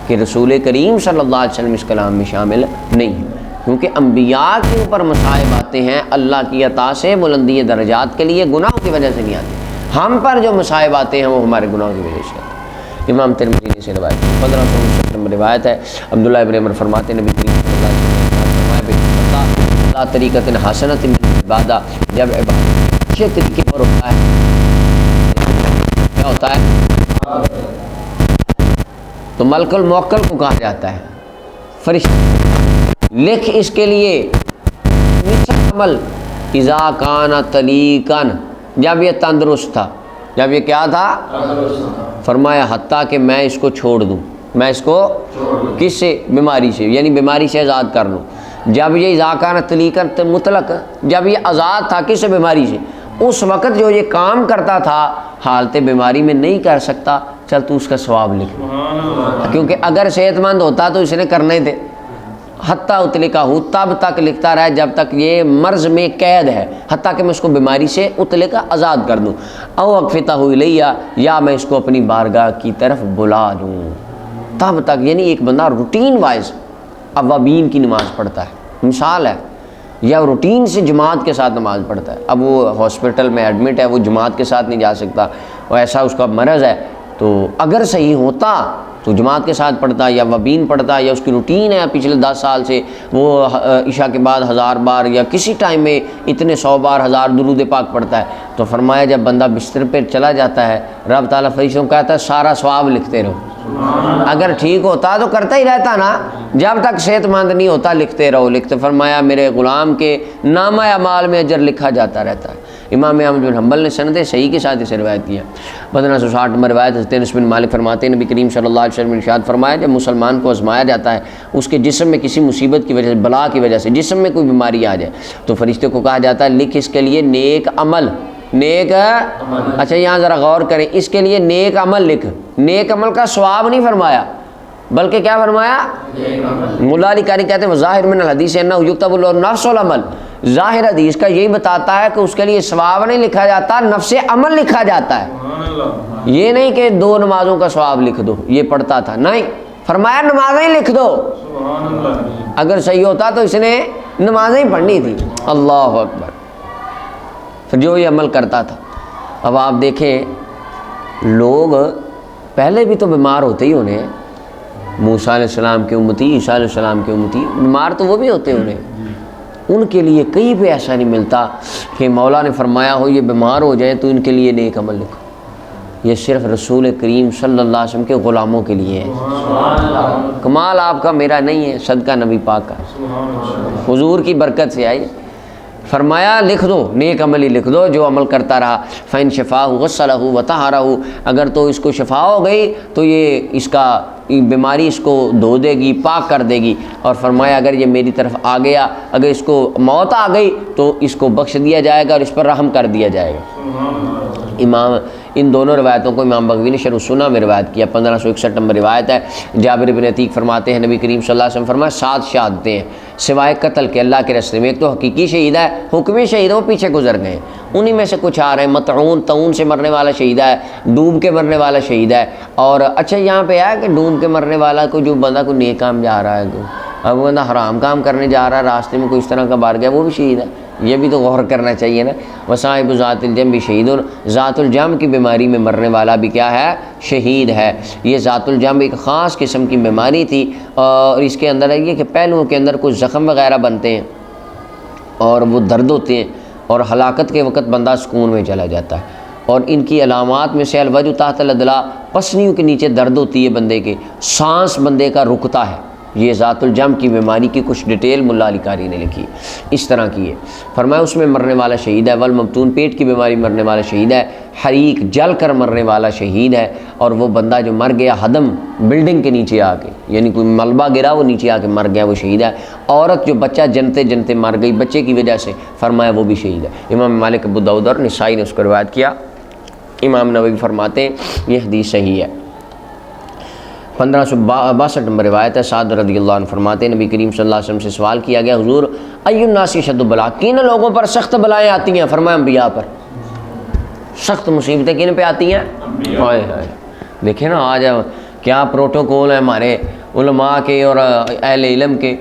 کہ رسول کریم صلی اللہ علیہ وسلم اس کلام میں شامل نہیں ہے، کیونکہ انبیاء کے اوپر مصائب آتے ہیں اللہ کی عطا سے بلندی درجات کے لیے، گناہوں کی وجہ سے نہیں آتے۔ ہم پر جو مصائب آتے ہیں وہ ہمارے گناہوں کی وجہ سے آتے ہیں۔ امام ترمذی نے سے روایت 1559 نمبر روایت ہے، عبداللہ ابن عمر فرماتے ہیں نبی کریم صلی اللہ علیہ وسلم لا طریقۃ حسنۃ من عبادہ، جب عبادت اچھے طریقے پر ہوتا ہے کیا ہوتا ہے تو ملک الموکل کو کہا جاتا ہے، فرشتہ لکھ اس کے لیے عمل اذا کان طلیقاً، جب یہ تندرست تھا، جب یہ کیا تھا فرمایا حتیٰ کہ میں اس کو چھوڑ دوں، میں اس کو کس سے، بیماری سے، یعنی بیماری سے آزاد کر لوں۔ جب یہ اذا کان طلیقاً مطلق، جب یہ آزاد تھا کس سے، بیماری سے، اس وقت جو یہ کام کرتا تھا حالت بیماری میں نہیں کر سکتا، چل تو اس کا ثواب لکھ، کیونکہ اگر صحت مند ہوتا تو اس نے کرنے تھے۔ حتیٰ اطلقہ، تب تک لکھتا رہا جب تک یہ مرض میں قید ہے، حتیٰ کہ میں اس کو بیماری سے اطلقہ آزاد کر دوں، او اکفتہ الیہ، یا میں اس کو اپنی بارگاہ کی طرف بلا لوں، تب تک۔ یعنی ایک بندہ روٹین وائز اوابین کی نماز پڑھتا ہے، مثال ہے، یا روٹین سے جماعت کے ساتھ نماز پڑھتا ہے، اب وہ ہاسپٹل میں ایڈمٹ ہے، وہ جماعت کے ساتھ نہیں جا سکتا، وہ ایسا اس کا مرض ہے، تو اگر صحیح ہوتا تو جماعت کے ساتھ پڑھتا یا وبین پڑھتا، یا اس کی روٹین ہے پچھلے 10 سال سے وہ عشاء کے بعد 1000 بار یا کسی ٹائم میں اتنے 100 بار 1000 درود پاک پڑھتا ہے، تو فرمایا جب بندہ بستر پہ چلا جاتا ہے رب تعالیٰ فرشتوں کو کہتا ہے سارا ثواب لکھتے رہو۔ اگر ٹھیک ہوتا تو کرتا ہی رہتا نا، جب تک صحت مند نہیں ہوتا لکھتے رہو، لکھتے۔ فرمایا میرے غلام کے نامہ اعمال میں اجر لکھا جاتا رہتا ہے۔ امام احمد بن حنبل نے سند صحیح کے ساتھ اسے روایت کیا۔ 1560 نمبر روایت حضرت انس بن مالک فرماتے ہیں نبی کریم صلی اللہ علیہ وسلم نے ارشاد فرمایا جب مسلمان کو آزمایا جاتا ہے، اس کے جسم میں کسی مصیبت کی وجہ سے، بلا کی وجہ سے جسم میں کوئی بیماری آ جائے، تو فرشتے کو کہا جاتا ہے لکھ اس کے لیے نیک عمل، نیک اچھا یہاں ذرا غور کریں، اس کے لیے نیک عمل لکھ۔ نیک عمل کا ثواب نہیں فرمایا بلکہ کیا فرمایا، مولا علی قاری کہتے ہیں ظاہر من الحدیث انہ یکتب له نفس العمل، ظاہر حدیث کا یہی بتاتا ہے کہ اس کے لیے ثواب نہیں لکھا جاتا، نفس عمل لکھا جاتا ہے۔ یہ نہیں کہ 2 نمازوں کا ثواب لکھ دو، یہ پڑھتا تھا، نہیں، فرمایا نمازیں لکھ دو۔ اگر صحیح ہوتا تو اس نے نمازیں پڑھنی تھی۔ اللہ اکبر، پھر جو یہ عمل کرتا تھا۔ اب آپ دیکھیں لوگ پہلے بھی تو بیمار ہوتے ہی ہونے ہیں، موسیٰ علیہ السلام کے امتی، عیسیٰ علیہ السلام کے امتی، بیمار تو وہ بھی ہوتے ہونے، ان کے لیے کہیں پہ ایسا نہیں ملتا کہ مولا نے فرمایا ہو یہ بیمار ہو جائیں تو ان کے لیے نیک عمل لکھو۔ یہ صرف رسول کریم صلی اللہ علیہ وسلم کے غلاموں کے لیے ہے۔ کمال آپ کا میرا نہیں ہے، صدقہ نبی پاک کا، حضور کی برکت سے آئی۔ فرمایا لکھ دو، نیک عمل ہی لکھ دو، جو عمل کرتا رہا فَإِن شَفَاهُ غَسَّلَهُ وَطَهَّرَهُ، اگر تو اس کو شفا ہو گئی تو یہ اس کا بیماری اس کو دھو دے گی، پاک کر دے گی، اور فرمایا اگر یہ میری طرف آ گیا، اگر اس کو موت آ گئی تو اس کو بخش دیا جائے گا اور اس پر رحم کر دیا جائے گا۔ امام ان دونوں روایتوں کو امام بغوی نے شرح السنہ میں روایت کیا، 1561 نمبر روایت ہے۔ جابر بن عتیق فرماتے ہیں نبی کریم صلی اللہ علیہ وسلم فرمایا 7 شہادتیں ہیں سوائے قتل کے اللہ کے راستے میں، ایک تو حقیقی شہید ہے، حکمی شہید وہ پیچھے گزر گئے، انہی میں سے کچھ آ رہے ہیں، مطعون طاعون سے مرنے والا شہید ہے، ڈوب کے مرنے والا شہید ہے، اور اچھا یہاں پہ ہے کہ ڈوب کے مرنے والا کو جو بندہ کوئی نیک کام جا رہا ہے، اب وہ بندہ حرام کام کرنے جا رہا ہے، راستے میں کوئی اس طرح کا مار گیا، وہ بھی شہید ہے، یہ بھی تو غور کرنا چاہیے نا۔ وصاحب ذات الجم بھی شہید، ذات الجم کی بیماری میں مرنے والا بھی کیا ہے، شہید ہے۔ یہ ذات الجم ایک خاص قسم کی بیماری تھی، اور اس کے اندر ہے یہ کہ پہلوؤں کے اندر کچھ زخم وغیرہ بنتے ہیں اور وہ درد ہوتے ہیں، اور ہلاکت کے وقت بندہ سکون میں چلا جاتا ہے، اور ان کی علامات میں سے الوجہ تحت الادلاع، پسلیوں کے نیچے درد ہوتی ہے بندے کے، سانس بندے کا رکتا ہے، یہ ذات الجم کی بیماری کی کچھ ڈیٹیل ملا علی قاری نے لکھی اس طرح کی ہے۔ فرمایا اس میں مرنے والا شہید ہے، والمبتون پیٹ کی بیماری مرنے والا شہید ہے، حریق جل کر مرنے والا شہید ہے، اور وہ بندہ جو مر گیا ہدم بلڈنگ کے نیچے آ کے، یعنی کوئی ملبہ گرا وہ نیچے آ کے مر گیا وہ شہید ہے۔ عورت جو بچہ جنتے جنتے مر گئی بچے کی وجہ سے، فرمایا وہ بھی شہید ہے۔ امام مالک، ابو داؤد اور نسائی نے اس کو روایت کیا۔ امام نووی فرماتے ہیں یہ حدیث صحیح ہے۔ 1562 نمبر روایت ہے، سعد رضی اللہ عنہ فرماتے ہیں نبی کریم صلی اللہ علیہ وسلم سے سوال کیا گیا، حضور ای الناس اشد بلا، کن لوگوں پر سخت بلائیں آتی ہیں؟ فرمایا انبیاء پر۔ سخت مصیبتیں کن پہ آتی ہیں؟ ہائے ہائے، دیکھیں نا آج کیا پروٹوکول ہے ہمارے علماء کے اور اہل علم کے۔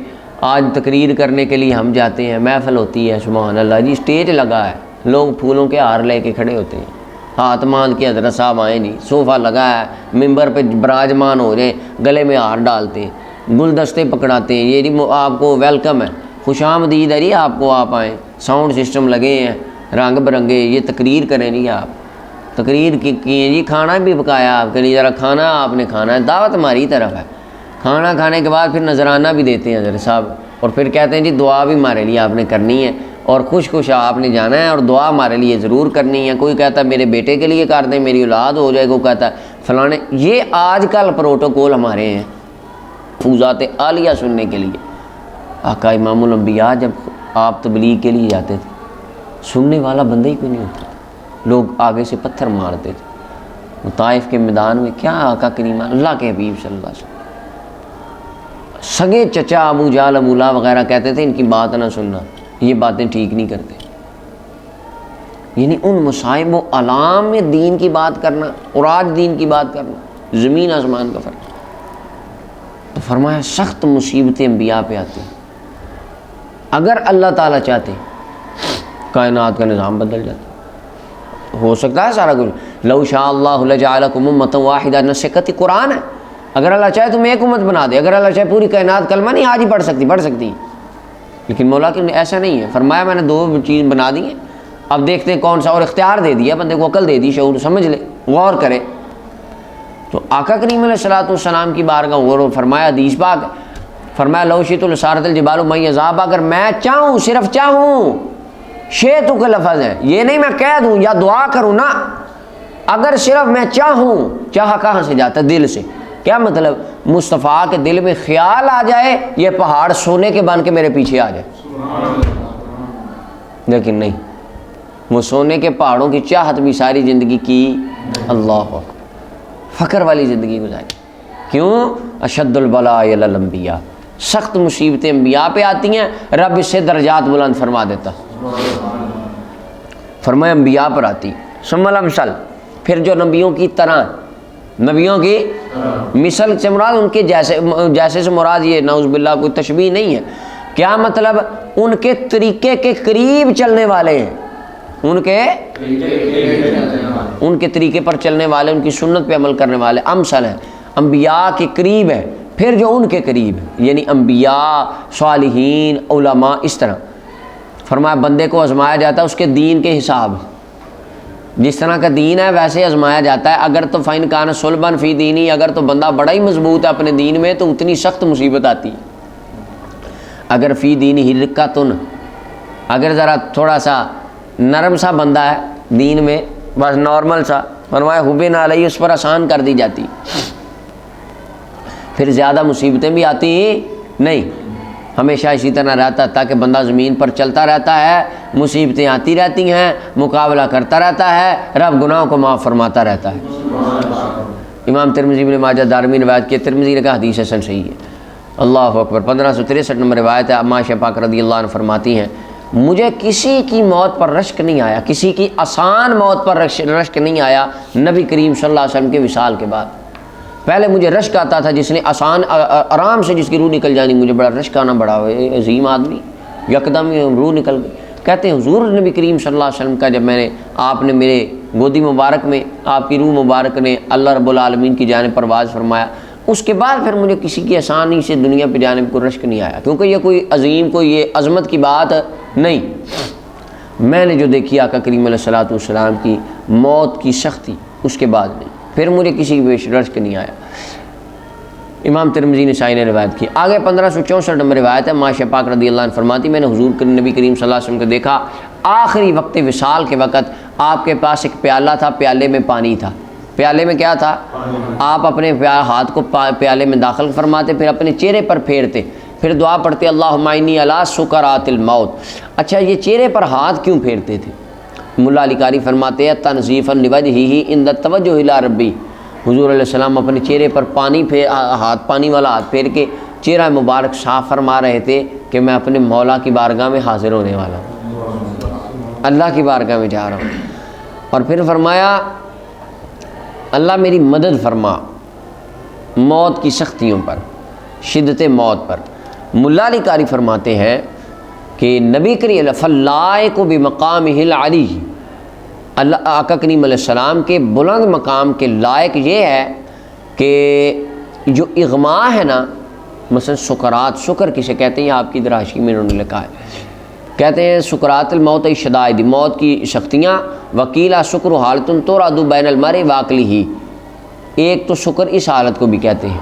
آج تقریر کرنے کے لیے ہم جاتے ہیں، محفل ہوتی ہے، سبحان اللہ جی، اسٹیج لگا ہے، لوگ پھولوں کے ہار لے کے کھڑے ہوتے ہیں، ہاتھ مان کے حضرت صاحب آئیں جی، صوفہ لگا ہے، ممبر پہ براجمان ہو جائیں، گلے میں ہار ڈالتے ہیں، گلدستے پکڑاتے ہیں، یہ جی آپ کو ویلکم ہے، خوش آمدید ہے جی آپ کو، آپ آئیں، ساؤنڈ سسٹم لگے ہیں رنگ برنگے، یہ تقریر کریں جی، آپ تقریر کی ہیں جی، کھانا بھی پکایا آپ کے لیے، ذرا کھانا آپ نے کھانا ہے، دعوت ہماری طرف ہے، کھانا کھانے کے بعد پھر نذرانہ بھی دیتے ہیں حضرت صاحب، اور پھر کہتے ہیں جی دعا بھی ہمارے لیے آپ نے کرنی ہے، اور خوش خوش آپ نے جانا ہے، اور دعا ہمارے لیے ضرور کرنی ہے۔ کوئی کہتا ہے میرے بیٹے کے لیے کر دیں، میری اولاد ہو جائے، کوئی کہتا ہے فلانے، یہ آج کل پروٹوکول ہمارے ہیں فوزات عالیہ سننے کے لیے۔ آقا امام الانبیاء جب آپ تبلیغ کے لیے جاتے تھے، سننے والا بندہ ہی کوئی نہیں ہوتا، لوگ آگے سے پتھر مارتے تھے۔ طائف کے میدان میں کیا آقا کریم اللہ کے حبیب صلی اللہ علیہ وسلم، سگے چچا ابو جہل ابو لہب وغیرہ کہتے تھے ان کی بات نہ سننا، یہ باتیں ٹھیک نہیں کرتے، یعنی ان مصائب و علام میں دین کی بات کرنا اور آج دین کی بات کرنا، زمین آسمان کا فرق۔ تو فرمایا سخت مصیبتیں انبیاء پہ آتی ہیں، اگر اللہ تعالیٰ چاہتے کائنات کا نظام بدل جاتا، ہو سکتا ہے سارا کچھ، لو شاء اللہ لجعلکم امۃ واحدہ، نصیحت قرآن ہے، اگر اللہ چاہے تم ایک امت بنا دے، اگر اللہ چاہے پوری کائنات کلمہ نہیں آج ہی پڑھ سکتی، لیکن مولا کہ ایسا نہیں ہے، فرمایا میں نے دو چیز بنا دی ہیں، اب دیکھتے ہیں کون سا، اور اختیار دے دیا بندے کو، عقل دے دی، شعور سمجھ لے، غور کرے۔ تو آقا کریم علیہ الصلوۃ والسلام کی بارگاہ غور فرمایا، حدیث پاک فرمایا لو شئت لصارت الجبال معی ذہبا، اگر میں چاہوں، صرف چاہوں، شئت کا لفظ ہے، یہ نہیں میں کہہ دوں یا دعا کروں نا، اگر صرف میں چاہوں، چاہا کہاں سے جاتا ہے؟ دل سے۔ کیا مطلب؟ مصطفیٰ کے دل میں خیال آ جائے یہ پہاڑ سونے کے بن کے میرے پیچھے آ جائے، لیکن نہیں، وہ سونے کے پہاڑوں کی چاہت بھی ساری زندگی کی، اللہ فقر والی زندگی گزاری۔ کیوں؟ اشد البلاء علی الانبیاء، سخت مصیبتیں انبیاء پہ آتی ہیں، رب اس سے درجات بلند فرما دیتا، فرمایا انبیاء پر آتی۔ ثم الامثال، پھر جو نبیوں کی طرح، نبیوں کی مثل سے مراد ان کے جیسے سے مراد یہ نعوذ باللہ کوئی تشبیہ نہیں ہے، کیا مطلب؟ ان کے طریقے کے قریب چلنے والے ہیں، ان کے طریقے پر چلنے والے، ان کی سنت پہ عمل کرنے والے، امثل ہیں، انبیاء کے قریب ہے، پھر جو ان کے قریب ہے، یعنی انبیاء، صالحین، علماء، اس طرح۔ فرمایا بندے کو آزمایا جاتا ہے اس کے دین کے حساب، جس طرح کا دین ہے ویسے آزمایا جاتا ہے۔ اگر تو فَإِنْ كَانَ صُلْبًا فِي دِينِهِ، اگر تو بندہ بڑا ہی مضبوط ہے اپنے دین میں تو اتنی سخت مصیبت آتی ہے۔ اگر فی دینہ رقۃ، اگر ذرا تھوڑا سا نرم سا بندہ ہے دین میں، بس نارمل سا، فرمایا حُبِّنَ علیہ، اس پر آسان کر دی جاتی، پھر زیادہ مصیبتیں بھی آتی نہیں، ہمیشہ اسی طرح رہتا تاکہ بندہ زمین پر چلتا رہتا ہے، مصیبتیں آتی رہتی ہیں، مقابلہ کرتا رہتا ہے، رب گناہوں کو معاف فرماتا رہتا ہے۔ امام ترمذی ابن ماجہ دارمی نے روایت کی، ترمذی نے کہا حدیث حسن صحیح ہے۔ اللہ اکبر۔ 1563 نمبر روایت ہے، اما عائشہ پاک رضی اللہ عنہ فرماتی ہیں مجھے کسی کی موت پر رشک نہیں آیا، کسی کی آسان موت پر رشک نہیں آیا نبی کریم صلی اللہ علیہ وسلم کے وصال کے بعد۔ پہلے مجھے رشک آتا تھا، جس نے آسان آرام سے جس کی روح نکل جانی، مجھے بڑا رشک آنا بڑا عظیم آدمی، یکدم روح نکل گئی۔ کہتے ہیں حضور نبی کریم صلی اللہ علیہ وسلم کا جب آپ نے میرے گودی مبارک میں آپ کی روح مبارک نے اللہ رب العالمین کی جانب پرواز فرمایا، اس کے بعد پھر مجھے کسی کی آسانی سے دنیا پہ جانب کو رشک نہیں آیا، کیونکہ یہ کوئی عظیم، کوئی یہ عظمت کی بات نہیں۔ میں نے جو دیکھی آقا کریم علیہ الصلوۃ والسلام کی موت کی سختی اس کے بعد نہیں، پھر مجھے کسی بھی رشک نہیں آیا۔ امام ترمذی نسائی نے روایت کی۔ آگے 1564 نمبر روایت ہے، معاشہ پاک رضی اللہ عنہ فرماتی میں نے حضور نبی کریم صلی اللہ علیہ وسلم کو دیکھا، آخری وقت وصال کے وقت آپ کے پاس ایک پیالہ تھا، پیالے میں پانی تھا۔ پیالے میں کیا تھا؟ آپ اپنے ہاتھ کو پیالے میں داخل فرماتے، پھر اپنے چہرے پر پھیرتے، پھر دعا پڑھتے اللہم انی علی سکرات الموت۔ اچھا یہ چہرے پر ہاتھ کیوں پھیرتے تھے؟ ملا علی قاری فرماتے ہیں تنظیفا لوجہہ عند التوجہ الی ربی، حضور علیہ السلام اپنے چہرے پر پانی والا ہاتھ پھیر کے چہرہ مبارک صاف فرما رہے تھے کہ میں اپنے مولا کی بارگاہ میں حاضر ہونے والا ہوں، اللہ کی بارگاہ میں جا رہا ہوں۔ اور پھر فرمایا اللہ میری مدد فرما موت کی سختیوں پر، شدت موت پر۔ ملا علی قاری فرماتے ہیں کہ نبی کریم فلائق بمقامہ العلی، اللہ آقا کریم علیہ السلام کے بلند مقام کے لائق یہ ہے کہ جو اغماء ہے نا، مثلا سکرات، سکر کسے کہتے ہیں آپ کی دراشی میں انہوں نے لکھا ہے، کہتے ہیں سکرات الموت شدائد، موت کی سختیاں، وکیلا شکر حالت تورد بین المرء وعقلہ، ایک تو شکر اس حالت کو بھی کہتے ہیں،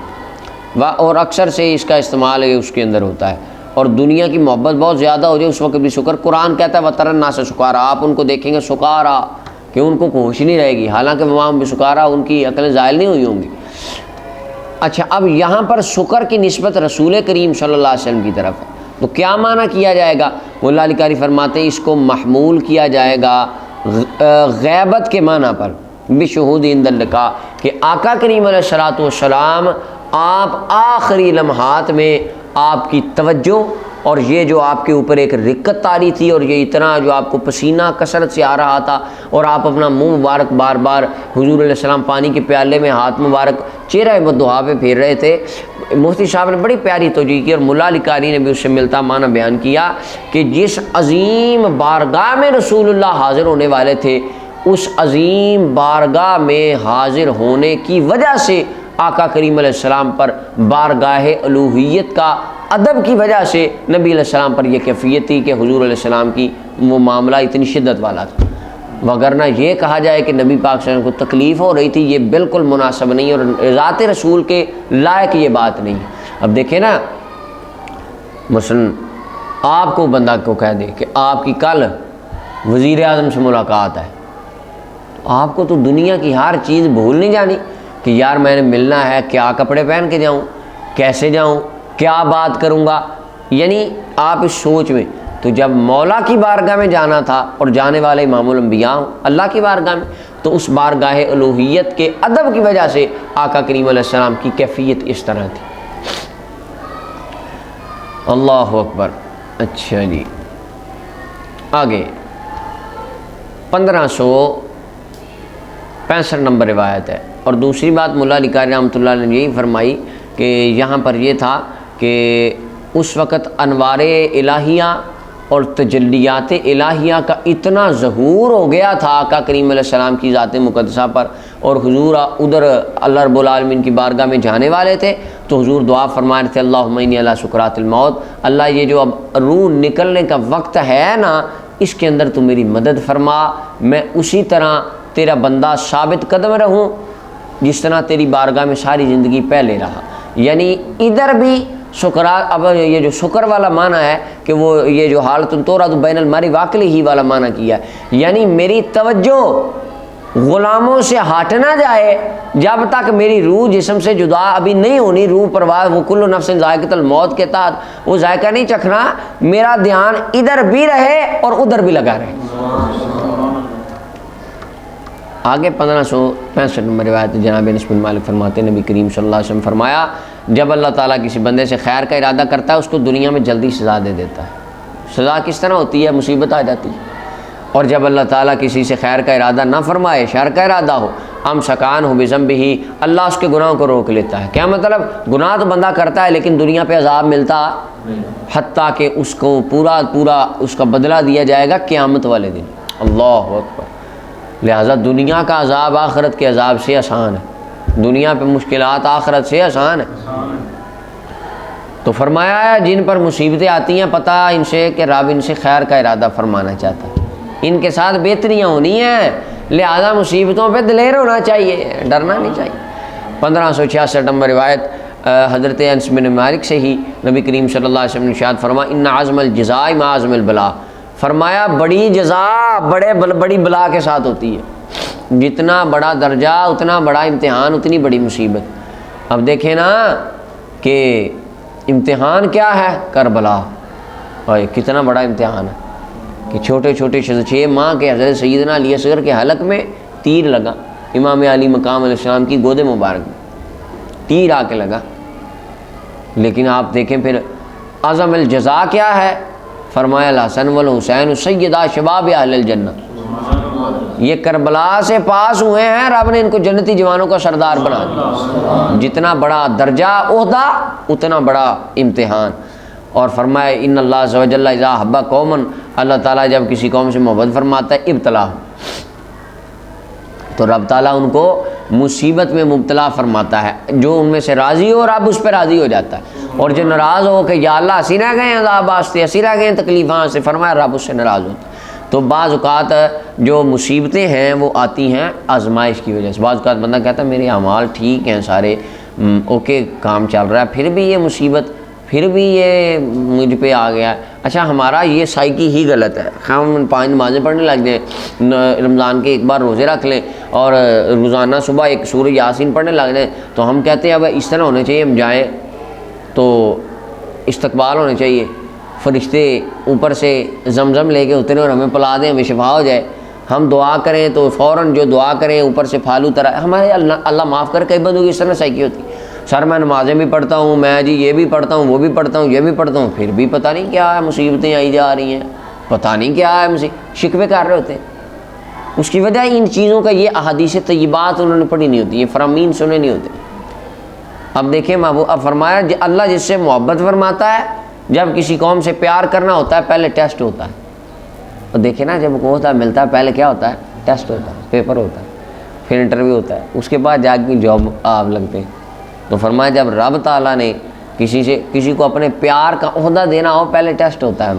اور اکثر سے اس کا استعمال اس کے اندر ہوتا ہے، اور دنیا کی محبت بہت زیادہ ہو جائے اس وقت بھی شکر۔ قرآن کہتا ہے وَتَرَى النَّاسَ سُكَارَىٰ، آپ ان کو دیکھیں گے سکارا کہ ان کو ہوش نہیں رہے گی، حالانکہ وہاں بھی سکارا ان کی عقلیں زائل نہیں ہوئی ہوں گی۔ اچھا اب یہاں پر شکر کی نسبت رسول کریم صلی اللہ علیہ وسلم کی طرف ہے، تو کیا معنی کیا جائے گا؟ مولا علی قاری فرماتے ہیں اس کو محمول کیا جائے گا غیبت کے معنی پر، بشہود عند اللقاء، کہ آقا کریم علیہ الصلوۃ والسلام آپ آخری لمحات میں آپ کی توجہ اور یہ جو آپ کے اوپر ایک رقت طاری تھی اور یہ اتنا جو آپ کو پسینہ کثرت سے آ رہا تھا اور آپ اپنا منہ مبارک بار بار حضور علیہ السلام پانی کے پیالے میں ہاتھ مبارک چہرہ مدعا پہ پھیر رہے تھے۔ مفتی صاحب نے بڑی پیاری توجیہ کی اور ملا علی قاری نے بھی اس سے ملتا معنی بیان کیا کہ جس عظیم بارگاہ میں رسول اللہ حاضر ہونے والے تھے، اس عظیم بارگاہ میں حاضر ہونے کی وجہ سے آقا کریم علیہ السلام پر بارگاہ الوہیت کا ادب کی وجہ سے نبی علیہ السلام پر یہ کیفیت تھی کہ حضور علیہ السلام کی وہ معاملہ اتنی شدت والا تھا، وگرنہ یہ کہا جائے کہ نبی پاک صلی اللہ علیہ وسلم کو تکلیف ہو رہی تھی، یہ بالکل مناسب نہیں اور ذات رسول کے لائق یہ بات نہیں۔ اب دیکھیں نا، مثلا آپ کو بندہ کو کہہ دے کہ آپ کی کل وزیر اعظم سے ملاقات ہے، آپ کو تو دنیا کی ہر چیز بھول نہیں جانی کہ یار میں نے ملنا ہے، کیا کپڑے پہن کے جاؤں، کیسے جاؤں، کیا بات کروں گا، یعنی آپ اس سوچ میں۔ تو جب مولا کی بارگاہ میں جانا تھا اور جانے والے امام الانبیاء اللہ کی بارگاہ میں، تو اس بارگاہ الوہیت کے ادب کی وجہ سے آقا کریم علیہ السلام کی کیفیت اس طرح تھی۔ اللہ اکبر۔ اچھا جی آگے 1565 نمبر روایت ہے۔ اور دوسری بات ملا علی قاری رحمۃ اللہ علیہ نے یہی فرمائی کہ یہاں پر یہ تھا کہ اس وقت انوار الہیہ اور تجلیات الہیہ کا اتنا ظہور ہو گیا تھا آقا کریم علیہ السلام کی ذات مقدسہ پر، اور حضور ادھر اللہ رب العالمین کی بارگاہ میں جانے والے تھے، تو حضور دعا فرما رہے تھے اللہم انی علی سکرات الموت، اللہ یہ جو اب روح نکلنے کا وقت ہے نا، اس کے اندر تو میری مدد فرما، میں اسی طرح تیرا بندہ ثابت قدم رہوں جس طرح تیری بارگاہ میں ساری زندگی پہلے رہا۔ یعنی ادھر بھی شکرات، اب یہ جو شکر والا معنی ہے کہ وہ یہ جو حالت تورد بین المرء وعقلہ والا معنی کیا ہے، یعنی میری توجہ غلاموں سے ہٹ نہ جائے جب تک میری روح جسم سے جدا ابھی نہیں ہونی، روح پرواز وہ کل نفس ذائقۃ الموت کے تحت وہ ذائقہ نہیں چکھنا، میرا دھیان ادھر بھی رہے اور ادھر بھی لگا رہے۔ آگے 1565 نمبر روایت جناب انس بن مالک فرماتے ہیں نبی کریم صلی اللہ علیہ وسلم فرمایا جب اللہ تعالیٰ کسی بندے سے خیر کا ارادہ کرتا ہے اس کو دنیا میں جلدی سزا دے دیتا ہے۔ سزا کس طرح ہوتی ہے؟ مصیبت آ جاتی ہے۔ اور جب اللہ تعالیٰ کسی سے خیر کا ارادہ نہ فرمائے، شر کا ارادہ ہو، امسکان ہو بذنبہ، اللہ اس کے گناہوں کو روک لیتا ہے۔ کیا مطلب؟ گناہ تو بندہ کرتا ہے لیکن دنیا پہ عذاب ملتا، حتیٰ کہ اس کو پورا اس کا بدلہ دیا جائے گا قیامت والے دن۔ اللہ اکبر۔ لہٰذا دنیا کا عذاب آخرت کے عذاب سے آسان ہے، دنیا پہ مشکلات آخرت سے آسان ہے۔ تو فرمایا ہے جن پر مصیبتیں آتی ہیں پتہ ان سے کہ رب ان سے خیر کا ارادہ فرمانا چاہتا ہے، ان کے ساتھ بہتریاں ہونی ہیں، لہذا مصیبتوں پہ دلیر ہونا چاہیے، ڈرنا نہیں چاہیے۔ 1566 نمبر روایت حضرت انس بن مالک سے ہی نبی کریم صلی اللہ علیہ وسلم نے ارشاد فرمایا ان عزم الجزاء مع عزم البلاء، فرمایا بڑی جزا بڑی بلا کے ساتھ ہوتی ہے، جتنا بڑا درجہ اتنا بڑا امتحان، اتنی بڑی مصیبت۔ اب دیکھیں نا کہ امتحان کیا ہے، کربلا، اور کتنا بڑا امتحان ہے کہ چھوٹے چھوٹے 6 ماہ کے حضرت سیدنا علی اصغر کے حلق میں تیر لگا، امام علی مقام علیہ السلام کی گود مبارک میں تیر آ کے لگا، لیکن آپ دیکھیں پھر عزم الجزا کیا ہے، فرمایا الحسن والحسین سیدا شباب اہل الجنہ، یہ کربلا سے پاس ہوئے ہیں، رب نے ان کو جنتی جوانوں کا سردار بنا دیا، جتنا بڑا درجہ عہدہ اتنا بڑا امتحان۔ اور فرمایا ان اللہ عز و جل اذا حب قوما، اللہ تعالیٰ جب کسی قوم سے محبت فرماتا ہے ابتلا، تو رب تعالیٰ ان کو مصیبت میں مبتلا فرماتا ہے، جو ان میں سے راضی ہو رب اس پہ راضی ہو جاتا ہے، اور جو ناراض ہو کہ یا اللہ اسی رہ گئے عذاب واسطے، اسی رہ گئے تکلیفاں سے، فرمایا رب اس سے ناراض ہوتا ہے۔ تو بعض اوقات جو مصیبتیں ہیں وہ آتی ہیں آزمائش کی وجہ سے، بعض اوقات بندہ کہتا ہے میرے اعمال ٹھیک ہیں سارے اوکے کام چل رہا ہے، پھر بھی یہ مصیبت، پھر بھی یہ مجھ پہ آ گیا ہے۔ اچھا ہمارا یہ سائیکی ہی غلط ہے، ہم 5 نمازیں پڑھنے لگ جائیں، رمضان کے ایک بار روزے رکھ لیں اور روزانہ صبح ایک سورہ یاسین پڑھنے لگ جائیں، تو ہم کہتے ہیں اب اس طرح ہونے چاہیے، ہم جائیں تو استقبال ہونے چاہیے، فرشتے اوپر سے زمزم لے کے اترے اور ہمیں پلا دیں، ہمیں شفا ہو جائے، ہم دعا کریں تو فوراً جو دعا کریں اوپر سے پھالو طرح، ہمارے اللہ معاف کر، کئی بندوں کی اس طرح سائیکی ہوتی ہے، سر میں نمازیں بھی پڑھتا ہوں، میں جی یہ بھی پڑھتا ہوں، وہ بھی پڑھتا ہوں، یہ بھی پڑھتا ہوں، پھر بھی پتہ نہیں کیا ہے، مصیبتیں آئی جا رہی ہیں، پتہ نہیں کیا ہے، شکوے کر رہے ہوتے ہیں۔ اس کی وجہ ان چیزوں کا یہ احادیث طیبات انہوں نے پڑھی نہیں ہوتی، یہ فرامین سنے نہیں ہوتے۔ اب دیکھیں اب فرمایا اللہ جس سے محبت فرماتا ہے، جب کسی قوم سے پیار کرنا ہوتا ہے پہلے ٹیسٹ ہوتا ہے، اور دیکھیں نا جب ہوتا ملتا ہے پہلے کیا ہوتا ہے، ٹیسٹ ہوتا ہے، پیپر ہوتا ہے، پھر انٹرویو ہوتا ہے، اس کے بعد جا کے جاب آپ لگتے ہیں۔ تو فرمایا جب رب تعالیٰ نے کسی کو اپنے پیار کا عہدہ دینا ہو پہلے ٹیسٹ ہوتا ہے،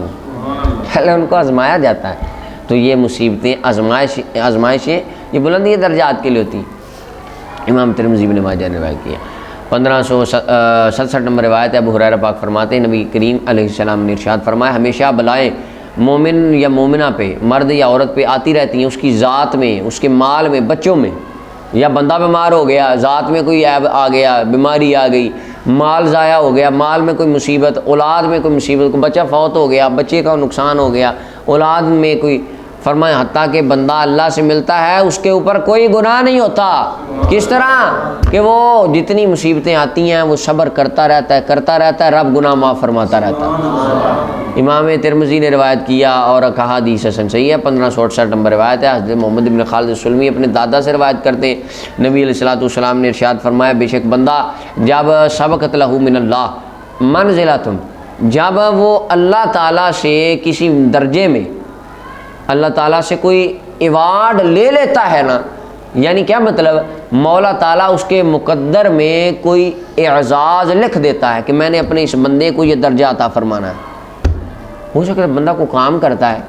پہلے ان کو آزمایا جاتا ہے۔ تو یہ مصیبتیں آزمائشیں یہ بلندی درجات کے لیے ہوتی ہیں۔ امام ترمذی بن ماجہ نے روایت کیا۔ 1567 نمبر روایت ہے، ابو ہریرہ پاک فرماتے ہیں نبی کریم علیہ السلام نے ارشاد فرمایا ہمیشہ بلائیں مومن یا مومنہ پہ، مرد یا عورت پہ آتی رہتی ہیں، اس کی ذات میں، اس کے مال میں، بچوں میں، یا بندہ بیمار ہو گیا، ذات میں کوئی عیب آ گیا، بیماری آ گئی، مال ضائع ہو گیا، مال میں کوئی مصیبت، اولاد میں کوئی مصیبت، کوئی بچہ فوت ہو گیا، بچے کا نقصان ہو گیا، اولاد میں کوئی، فرمایا حتیٰ کہ بندہ اللہ سے ملتا ہے اس کے اوپر کوئی گناہ نہیں ہوتا۔ کس طرح کہ وہ جتنی مصیبتیں آتی ہیں وہ صبر کرتا رہتا ہے، رب گناہ معاف فرماتا رہتا ہے۔ امام ترمذی نے روایت کیا اور کہا حدیث حسن صحیح ہے۔ 1568 نمبر روایت ہے، حضرت محمد بن خالد السلمی اپنے دادا سے روایت کرتے ہیں، نبی علیہ الصلوۃ والسلام نے ارشاد فرمایا بے شک بندہ جب سبقت لہ من اللہ منزلۃ، جب وہ اللہ تعالیٰ سے کسی درجے میں، اللہ تعالیٰ سے کوئی ایوارڈ لے لیتا ہے نا، یعنی کیا مطلب، مولا تعالیٰ اس کے مقدر میں کوئی اعزاز لکھ دیتا ہے کہ میں نے اپنے اس بندے کو یہ درجہ عطا فرمانا ہے۔ ہو سکتا ہے بندہ کو کام کرتا ہے،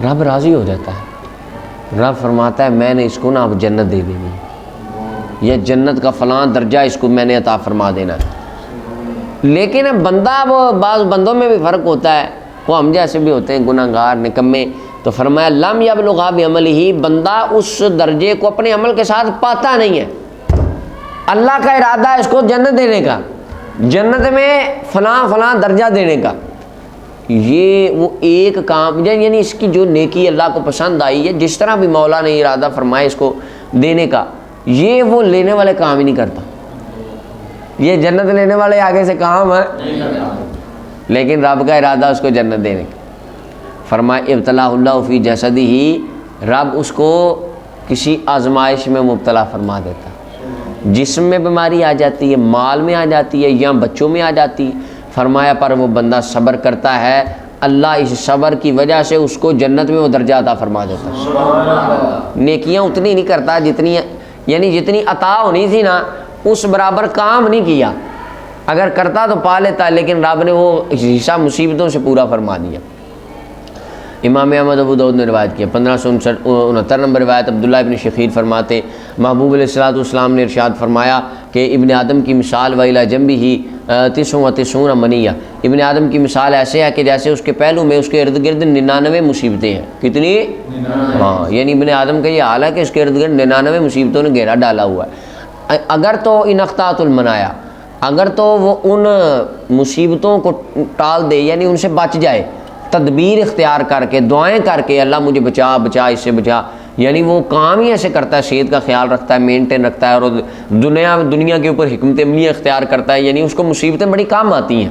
رب راضی ہو جاتا ہے، رب فرماتا ہے میں نے اس کو نا اب جنت دے دینی ہے، یہ جنت کا فلاں درجہ اس کو میں نے عطا فرما دینا ہے۔ لیکن بندہ، وہ بعض بندوں میں بھی فرق ہوتا ہے، وہ ہم جیسے بھی ہوتے ہیں گناہ گار نکمے، تو فرمایا لم یبلغ بعملہ، بندہ اس درجے کو اپنے عمل کے ساتھ پاتا نہیں ہے، اللہ کا ارادہ ہے اس کو جنت دینے کا، جنت میں فلاں درجہ دینے کا، یہ وہ ایک کام، یعنی اس کی جو نیکی اللہ کو پسند آئی ہے، جس طرح بھی مولا نے ارادہ فرمایا اس کو دینے کا، یہ وہ لینے والے کام ہی نہیں کرتا، یہ جنت لینے والے آگے سے کام ہے، لیکن رب کا ارادہ اس کو جنت دینے کا۔ فرمایا ابتلا اللہ فی جسدہ، رب اس کو کسی آزمائش میں مبتلا فرما دیتا، جسم میں بیماری آ جاتی ہے، مال میں آ جاتی ہے، یا بچوں میں آ جاتی ہے، فرمایا پر وہ بندہ صبر کرتا ہے، اللہ اس صبر کی وجہ سے اس کو جنت میں وہ درجہ عطا فرما دیتا ہے۔ نیکیاں اتنی نہیں کرتا جتنی، یعنی جتنی عطا ہونی تھی نا اس برابر کام نہیں کیا، اگر کرتا تو پا لیتا، لیکن رب نے وہ حصہ مصیبتوں سے پورا فرما دیا۔ امام احمد ابو داؤد نے روایت کیا 1569 نمبر روایت عبداللہ ابن شخیر فرماتے محبوب علیہ الصلوۃ والسلام نے ارشاد فرمایا کہ ابن آدم کی مثال ویلا جنبی ہی 99 منیہ، ابن آدم کی مثال ایسے ہے کہ جیسے اس کے پہلو میں اس کے ارد گرد 99 مصیبتیں ہیں. کتنی؟ ہاں، یعنی ابن آدم کا یہ حال ہے کہ اس کے ارد گرد 99 مصیبتوں نے گھیرا ڈالا ہوا ہے. اگر تو ان اخطاط المنایا، اگر تو وہ ان مصیبتوں کو ٹال دے، یعنی ان سے بچ جائے، تدبیر اختیار کر کے، دعائیں کر کے اللہ مجھے بچا بچا اس سے بچا، یعنی وہ کام ہی ایسے کرتا ہے، صحت کا خیال رکھتا ہے، مینٹین رکھتا ہے، اور دنیا کے اوپر حکمت عملیہ اختیار کرتا ہے، یعنی اس کو مصیبتیں بڑی کام آتی ہیں.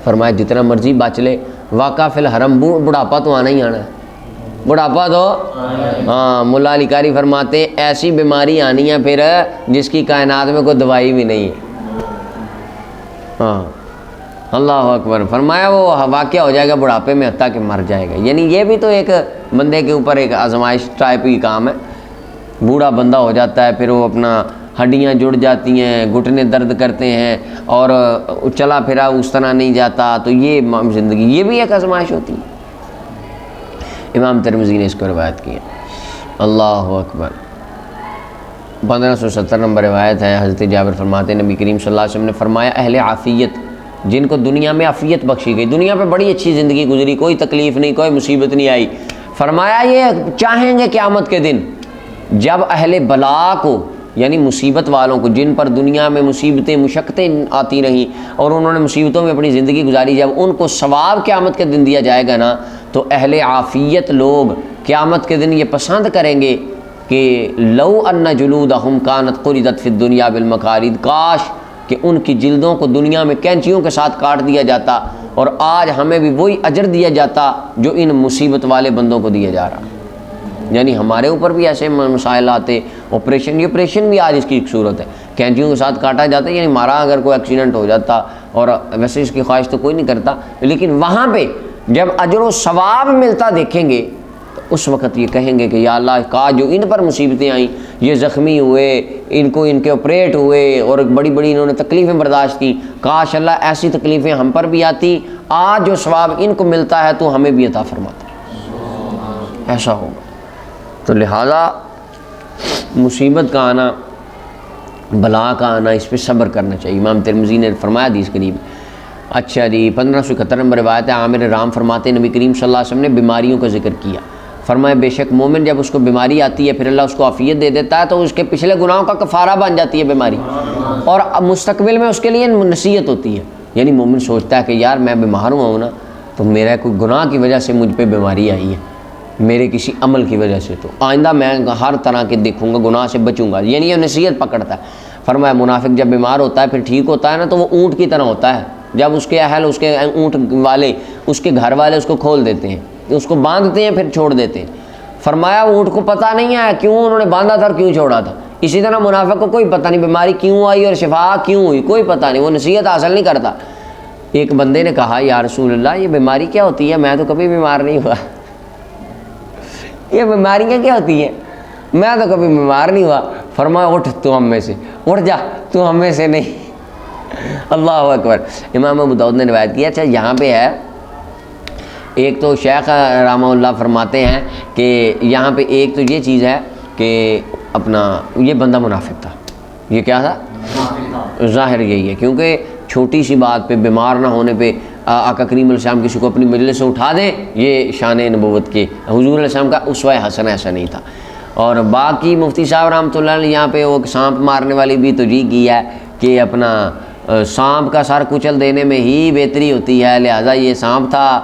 فرمایا جتنا مرضی بچ لے، واقع فی الحرم، بڑھاپا تو آنا ہی آنا ہے، بڑھاپا تو ہاں. ملا علی قاری فرماتے ہیں ایسی بیماری آنی ہے پھر جس کی کائنات میں کوئی دوائی بھی نہیں ہے. ہاں اللہ اکبر. فرمایا وہ واقعہ ہو جائے گا بڑھاپے میں حتیٰ کہ مر جائے گا. یعنی یہ بھی تو ایک بندے کے اوپر ایک آزمائش ٹائپ کی کام ہے. بوڑھا بندہ ہو جاتا ہے، پھر وہ اپنا ہڈیاں جڑ جاتی ہیں، گھٹنے درد کرتے ہیں، اور چلا پھرا اس طرح نہیں جاتا، تو یہ زندگی، یہ بھی ایک آزمائش ہوتی ہے. امام ترمذی نے اس کو روایت کی ہے. اللہ اکبر. 1570 نمبر روایت ہے. حضرت جابر فرماتے ہیں نبی کریم صلی اللہ علیہ وسلم نے فرمایا اہل عافیت، جن کو دنیا میں عافیت بخشی گئی، دنیا پہ بڑی اچھی زندگی گزری، کوئی تکلیف نہیں، کوئی مصیبت نہیں آئی، فرمایا یہ چاہیں گے قیامت کے دن جب اہل بلا کو، یعنی مصیبت والوں کو، جن پر دنیا میں مصیبتیں مشقتیں آتی رہیں اور انہوں نے مصیبتوں میں اپنی زندگی گزاری، جب ان کو ثواب قیامت کے دن دیا جائے گا نا، تو اہل عافیت لوگ قیامت کے دن یہ پسند کریں گے کہ لو ان جلودہم کانت قرضت فی الدنیا بالمقارید، کاش کہ ان کی جلدوں کو دنیا میں کینچیوں کے ساتھ کاٹ دیا جاتا، اور آج ہمیں بھی وہی اجر دیا جاتا جو ان مصیبت والے بندوں کو دیا جا رہا. یعنی ہمارے اوپر بھی ایسے مسائل آتے، آپریشن بھی آج اس کی ایک صورت ہے، کینچیوں کے ساتھ کاٹا جاتا ہے. یعنی ہمارا اگر کوئی ایکسیڈنٹ ہو جاتا، اور ویسے اس کی خواہش تو کوئی نہیں کرتا، لیکن وہاں پہ جب اجر و ثواب ملتا دیکھیں گے تو اس وقت یہ کہیں گے کہ یا اللہ کاش جو ان پر مصیبتیں آئیں، یہ زخمی ہوئے، ان کے آپریٹ ہوئے، اور بڑی بڑی انہوں نے تکلیفیں برداشت کی، کاش اللہ ایسی تکلیفیں ہم پر بھی آتی، آج جو ثواب ان کو ملتا ہے تو ہمیں بھی عطا فرماتا. ایسا ہوگا. تو لہذا مصیبت کا آنا، بلا کا آنا، اس پہ صبر کرنا چاہیے. امام ترمذی نے فرمایا حدیث قریب. اچھا جی 1571 نمبر روایت ہے. عامر رام فرماتے ہیں نبی کریم صلی اللہ علیہ وسلم نے بیماریوں کا ذکر کیا. فرمایا بے شک مومن جب اس کو بیماری آتی ہے، پھر اللہ اس کو عافیت دے دیتا ہے، تو اس کے پچھلے گناہوں کا کفارہ بن جاتی ہے بیماری، اور مستقبل میں اس کے لیے نصیحت ہوتی ہے. یعنی مومن سوچتا ہے کہ یار میں بیمار ہوا ہوں نا، تو میرا کوئی گناہ کی وجہ سے مجھ پہ بیماری آئی ہے، میرے کسی عمل کی وجہ سے، تو آئندہ میں ہر طرح کے دیکھوں گا، گناہ سے بچوں گا. یعنی یہ نصیحت پکڑتا ہے. فرمایا منافق جب بیمار ہوتا ہے پھر ٹھیک ہوتا ہے نا، تو وہ اونٹ کی طرح ہوتا ہے. جب اس کے اہل، اس کے اونٹ والے، اس کے گھر والے اس کو کھول دیتے ہیں، اس کو باندھتے ہیں، پھر چھوڑ دیتے ہیں. فرمایا اونٹ کو پتہ نہیں ہے کیوں انہوں نے باندھا تھا اور کیوں چھوڑا تھا. اسی طرح منافق کو کوئی پتہ نہیں بیماری کیوں آئی اور شفا کیوں ہوئی، کوئی پتہ نہیں، وہ نصیحت حاصل نہیں کرتا. ایک بندے نے کہا یا رسول اللہ یہ بیماری کیا ہوتی ہے، میں تو کبھی بیمار نہیں ہوا. یہ بیماریاں کیا ہوتی ہیں، میں تو کبھی بیمار نہیں ہوا. فرمایا اٹھ تو ہم میں سے، اٹھ جا تو ہم میں سے نہیں. اللہ اکبر. امام ابو داؤد نے روایت کیا. اچھا یہاں پہ ہے ایک تو شیخ رحمہ اللہ فرماتے ہیں کہ یہاں پہ ایک تو یہ چیز ہے کہ اپنا یہ بندہ منافق تھا. یہ کیا تھا؟ ظاہر یہی ہے، کیونکہ چھوٹی سی بات پہ، بیمار نہ ہونے پہ آقا کریم علیہ السلام کسی کو اپنی مجلس سے اٹھا دیں، یہ شان نبوت کے حضور علیہ السلام کا اسوہ حسنہ ایسا نہیں تھا. اور باقی مفتی صاحب رحمۃ اللہ علیہ یہاں پہ وہ سانپ مارنے والی بھی توجیہ کی ہے کہ اپنا سانپ کا سر کچل دینے میں ہی بہتری ہوتی ہے، لہٰذا یہ سانپ تھا،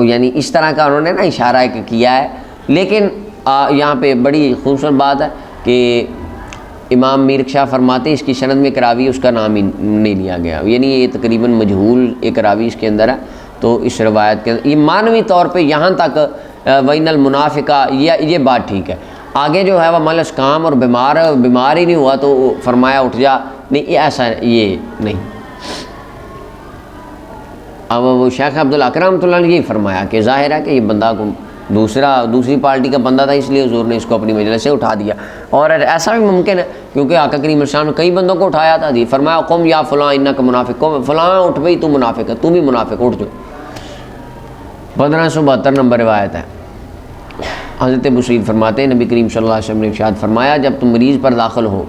یعنی اس طرح کا انہوں نے نا اشارہ کیا ہے. لیکن یہاں پہ بڑی خوبصورت بات ہے کہ امام میر شاہ فرماتے ہیں اس کی سند میں ایک راوی اس کا نام ہی نہیں لیا گیا، یعنی یہ تقریباً مجہول ایک راوی اس کے اندر ہے. تو اس روایت کے اندر یہ معنوی طور پہ یہاں تک وَإِنَّ الْمُنَافِقَ یہ بات ٹھیک ہے. آگے جو ہے وہ ملس کام اور بیمار ہی نہیں ہوا تو فرمایا اٹھ جا، نہیں ایسا یہ نہیں. اب وہ شیخ عبدالاکرم رحمۃ اللہ علیہ یہ فرمایا کہ ظاہر ہے کہ یہ بندہ کو دوسری پارٹی کا بندہ تھا، اس لیے حضور نے اس کو اپنی مجلس سے اٹھا دیا. اور ایسا بھی ممکن ہے کیونکہ آقا کریم علیہ السلام نے کئی بندوں کو اٹھایا تھا. جی فرمایا قم یا فلاں انک منافق، فلاں اٹھ بھائی تو منافق ہے، تو بھی منافق، اٹھ جو. 1572 نمبر روایت ہے۔ حضرت بصیر فرماتے ہیں نبی کریم صلی اللہ علیہ وسلم نے ارشاد فرمایا جب تم مریض پر داخل ہو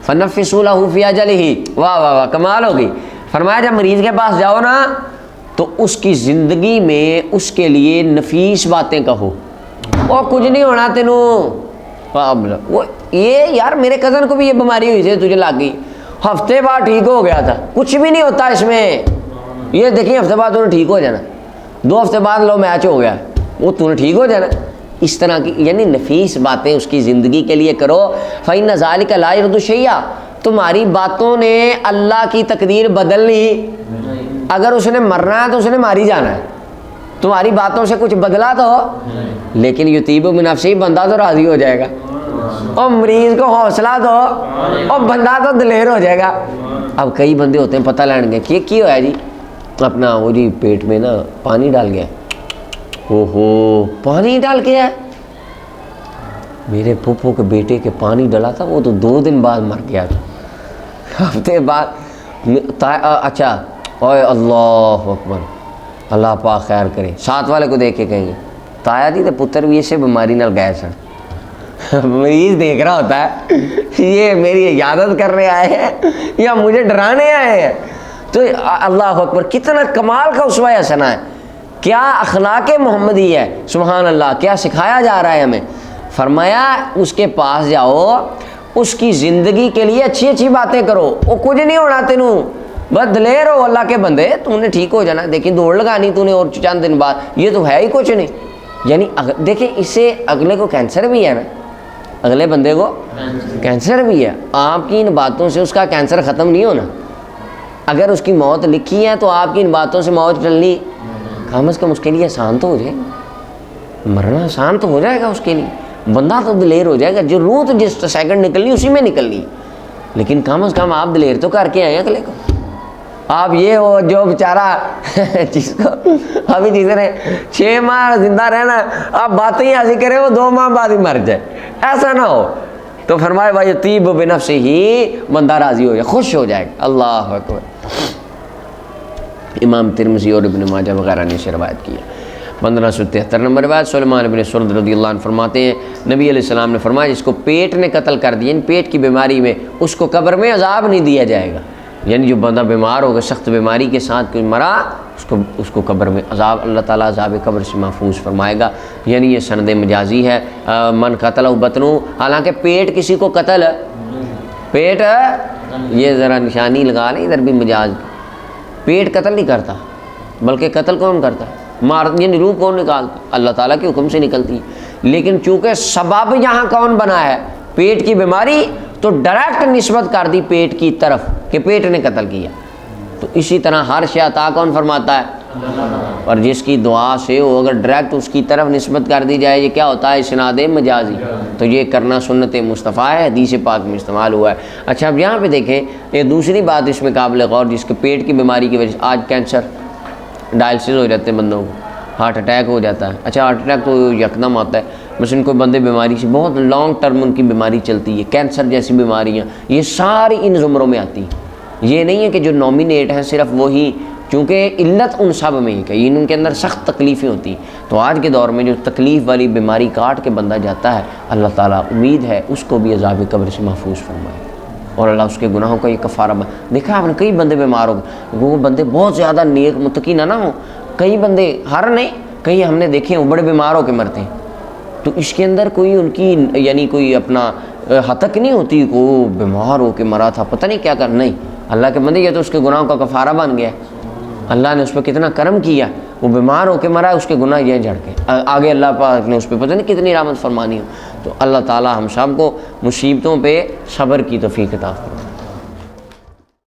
فنفسوا لہ فی اجلہ، واہ واہ واہ کمال ہوگی، فرمایا جب مریض کے پاس جاؤ نا تو اس کی زندگی میں اس کے لیے نفیس باتیں کہو، وہ کچھ نہیں ہونا تینوں، وہ یہ یار میرے کزن کو بھی یہ بیماری ہوئی تھی تجھے لگ گئی، ہفتے بعد ٹھیک ہو گیا تھا، کچھ بھی نہیں ہوتا اس میں، یہ دیکھیں ہفتے بعد انہیں ٹھیک ہو جانا، 2 ہفتے بعد لو میچ ہو گیا وہ تو نے ٹھیک ہو جانا، اس طرح کی یعنی نفیس باتیں اس کی زندگی کے لیے کرو۔ فَإِنَّ ذَلِكَ لَا يَرُدُّ شَيْئًا، تمہاری باتوں نے اللہ کی تقدیر بدل لی، اگر اس نے مرنا ہے تو اس نے ماری جانا ہے، تمہاری باتوں سے کچھ بدلا تو لیکن یطیب بنفسہ، بندہ تو راضی ہو جائے گا، اور مریض کو حوصلہ دو اور بندہ تو دلیر ہو جائے گا۔ اب کئی بندے ہوتے ہیں پتہ لین گے کہ کی ہوا جی اپنا وہ جی پیٹ میں نا پانی ڈال گیا، اوہو پانی ڈال کے ہے، میرے پھوپھو کے بیٹے کے پانی ڈلا تھا وہ تو 2 دن بعد مر گیا تھا، ہفتے بعد اچھا اوے اللہ اکبر، اللہ پاک خیر کرے، ساتھ والے کو دیکھ کے کہیں گے تایا جی تے پتر بھی اسے بیماری نال گئے سن، مریض دیکھ رہا ہوتا ہے یہ میری عیادت کرنے آئے ہیں یا مجھے ڈرانے آئے ہیں، تو اللہ اکبر کتنا کمال کا اسوہ حسنہ ہے، کیا اخلاق محمدی ہے، سبحان اللہ، کیا سکھایا جا رہا ہے ہمیں۔ فرمایا اس کے پاس جاؤ، اس کی زندگی کے لیے اچھی اچھی باتیں کرو، وہ کچھ نہیں ہونا تینوں، بس دلیر ہو اللہ کے بندے، تم نے ٹھیک ہو جانا، دیکھیں دوڑ لگانی تو نے اور چند دن بعد، یہ تو ہے ہی کچھ نہیں، یعنی دیکھیں اس سے اگلے کو کینسر بھی ہے نا، اگلے بندے کو کینسر بھی ہے، آپ کی ان باتوں سے اس کا کینسر ختم نہیں ہونا، اگر اس کی موت لکھی ہے تو آپ کی ان باتوں سے موت ٹلنی کم از کم اس کے لیے آسان تو ہو جائے گا، مرنا آسان تو ہو جائے گا اس کے لیے، بندہ تو دلیر ہو جائے گا، جو روح تو جس سیکنڈ نکلنی اسی میں نکلنی، لیکن کم از کم آپ دلیر تو کر کے آئے اگلے کو۔ آپ یہ ہو جو بیچارہ جس کو ابھی جس نے 6 ماہ زندہ رہنا، آپ باتیں ہی ایسی کریں وہ 2 ماہ بعد ہی مر جائے، ایسا نہ ہو، تو فرمائے بھائی یطیب بنفسہ ہی، بندہ راضی ہو جائے، خوش ہو جائے گا، اللہ اکبر۔ امام ترمذی اور ابن ماجہ وغیرہ نے اسے روایت کیا۔ 1573 نمبر روایت سلیمان بن سرد رضی اللہ عنہ فرماتے ہیں نبی علیہ السلام نے فرمایا جس کو پیٹ نے قتل کر دیا، پیٹ کی بیماری میں، اس کو قبر میں عذاب نہیں دیا جائے گا، یعنی جو بندہ بیمار ہوگا سخت بیماری کے ساتھ کوئی مرا، اس کو قبر میں عذاب اللہ تعالیٰ عذاب قبر سے محفوظ فرمائے گا، یعنی یہ سند مجازی ہے۔ من قتل بطنہ، حالانکہ پیٹ کسی کو قتل، پیٹ یہ ذرا نشانی لگا لیں ادھر بھی مجاز، پیٹ قتل نہیں کرتا، بلکہ قتل کون کرتا ہے، یعنی روح کون نکالتا، اللہ تعالیٰ کے حکم سے نکلتی ہے، لیکن چونکہ سبب یہاں کون بنا ہے، پیٹ کی بیماری، تو ڈائریکٹ نسبت کر دی پیٹ کی طرف کہ پیٹ نے قتل کیا، تو اسی طرح ہر شے عطا کون فرماتا ہے، اور جس کی دعا سے وہ اگر ڈائریکٹ اس کی طرف نسبت کر دی جائے یہ کیا ہوتا ہے، اسناد مجازی، تو یہ کرنا سنت مصطفیٰ ہے، حدیث پاک میں استعمال ہوا ہے۔ اچھا اب یہاں پہ دیکھیں یہ دوسری بات اس میں قابل غور، جس کے پیٹ کی بیماری کی وجہ سے آج کینسر ڈائلسس ہو جاتے ہیں بندوں کو، ہارٹ اٹیک ہو جاتا ہے، اچھا ہارٹ اٹیک تو یکدم آتا ہے، مثلاً کوئی بندے بیماری سے بہت لانگ ٹرم ان کی بیماری چلتی ہے، کینسر جیسی بیماریاں، یہ ساری ان زمروں میں آتی ہیں، یہ نہیں ہے کہ جو نومینیٹ ہیں صرف وہی، چونکہ علت ان سب میں ہی کہ ان کے اندر سخت تکلیفیں ہوتی ہیں، تو آج کے دور میں جو تکلیف والی بیماری کاٹ کے بندہ جاتا ہے، اللہ تعالیٰ امید ہے اس کو بھی عذاب قبر سے محفوظ فرمائے، اور اللہ اس کے گناہوں کا یہ کفارہ دیکھا آپ نے، کئی بندے بیمار ہو گئے، وہ بندے بہت زیادہ نیک متقی نہ ہوں، کئی بندے ہر نہیں، کئی ہم نے دیکھے ہیں وہ بڑے بیمار ہو کے مرتے ہیں، تو اس کے اندر کوئی ان کی یعنی کوئی اپنا ہتک نہیں ہوتی کہ وہ بیمار ہو کے مرا تھا پتہ نہیں کیا کر، نہیں، اللہ کے بندے یہ تو اس کے گناہوں کا کفارہ بن گیا، اللہ نے اس پہ کتنا کرم کیا، وہ بیمار ہو کے مرا، اس کے گناہ یہ جھڑ کے آگے اللہ پاک نے اس پہ پتہ نہیں کتنی رحمت فرمانی ہو، تو اللہ تعالیٰ ہم سب کو مصیبتوں پہ صبر کی توفیق عطا فرمائے۔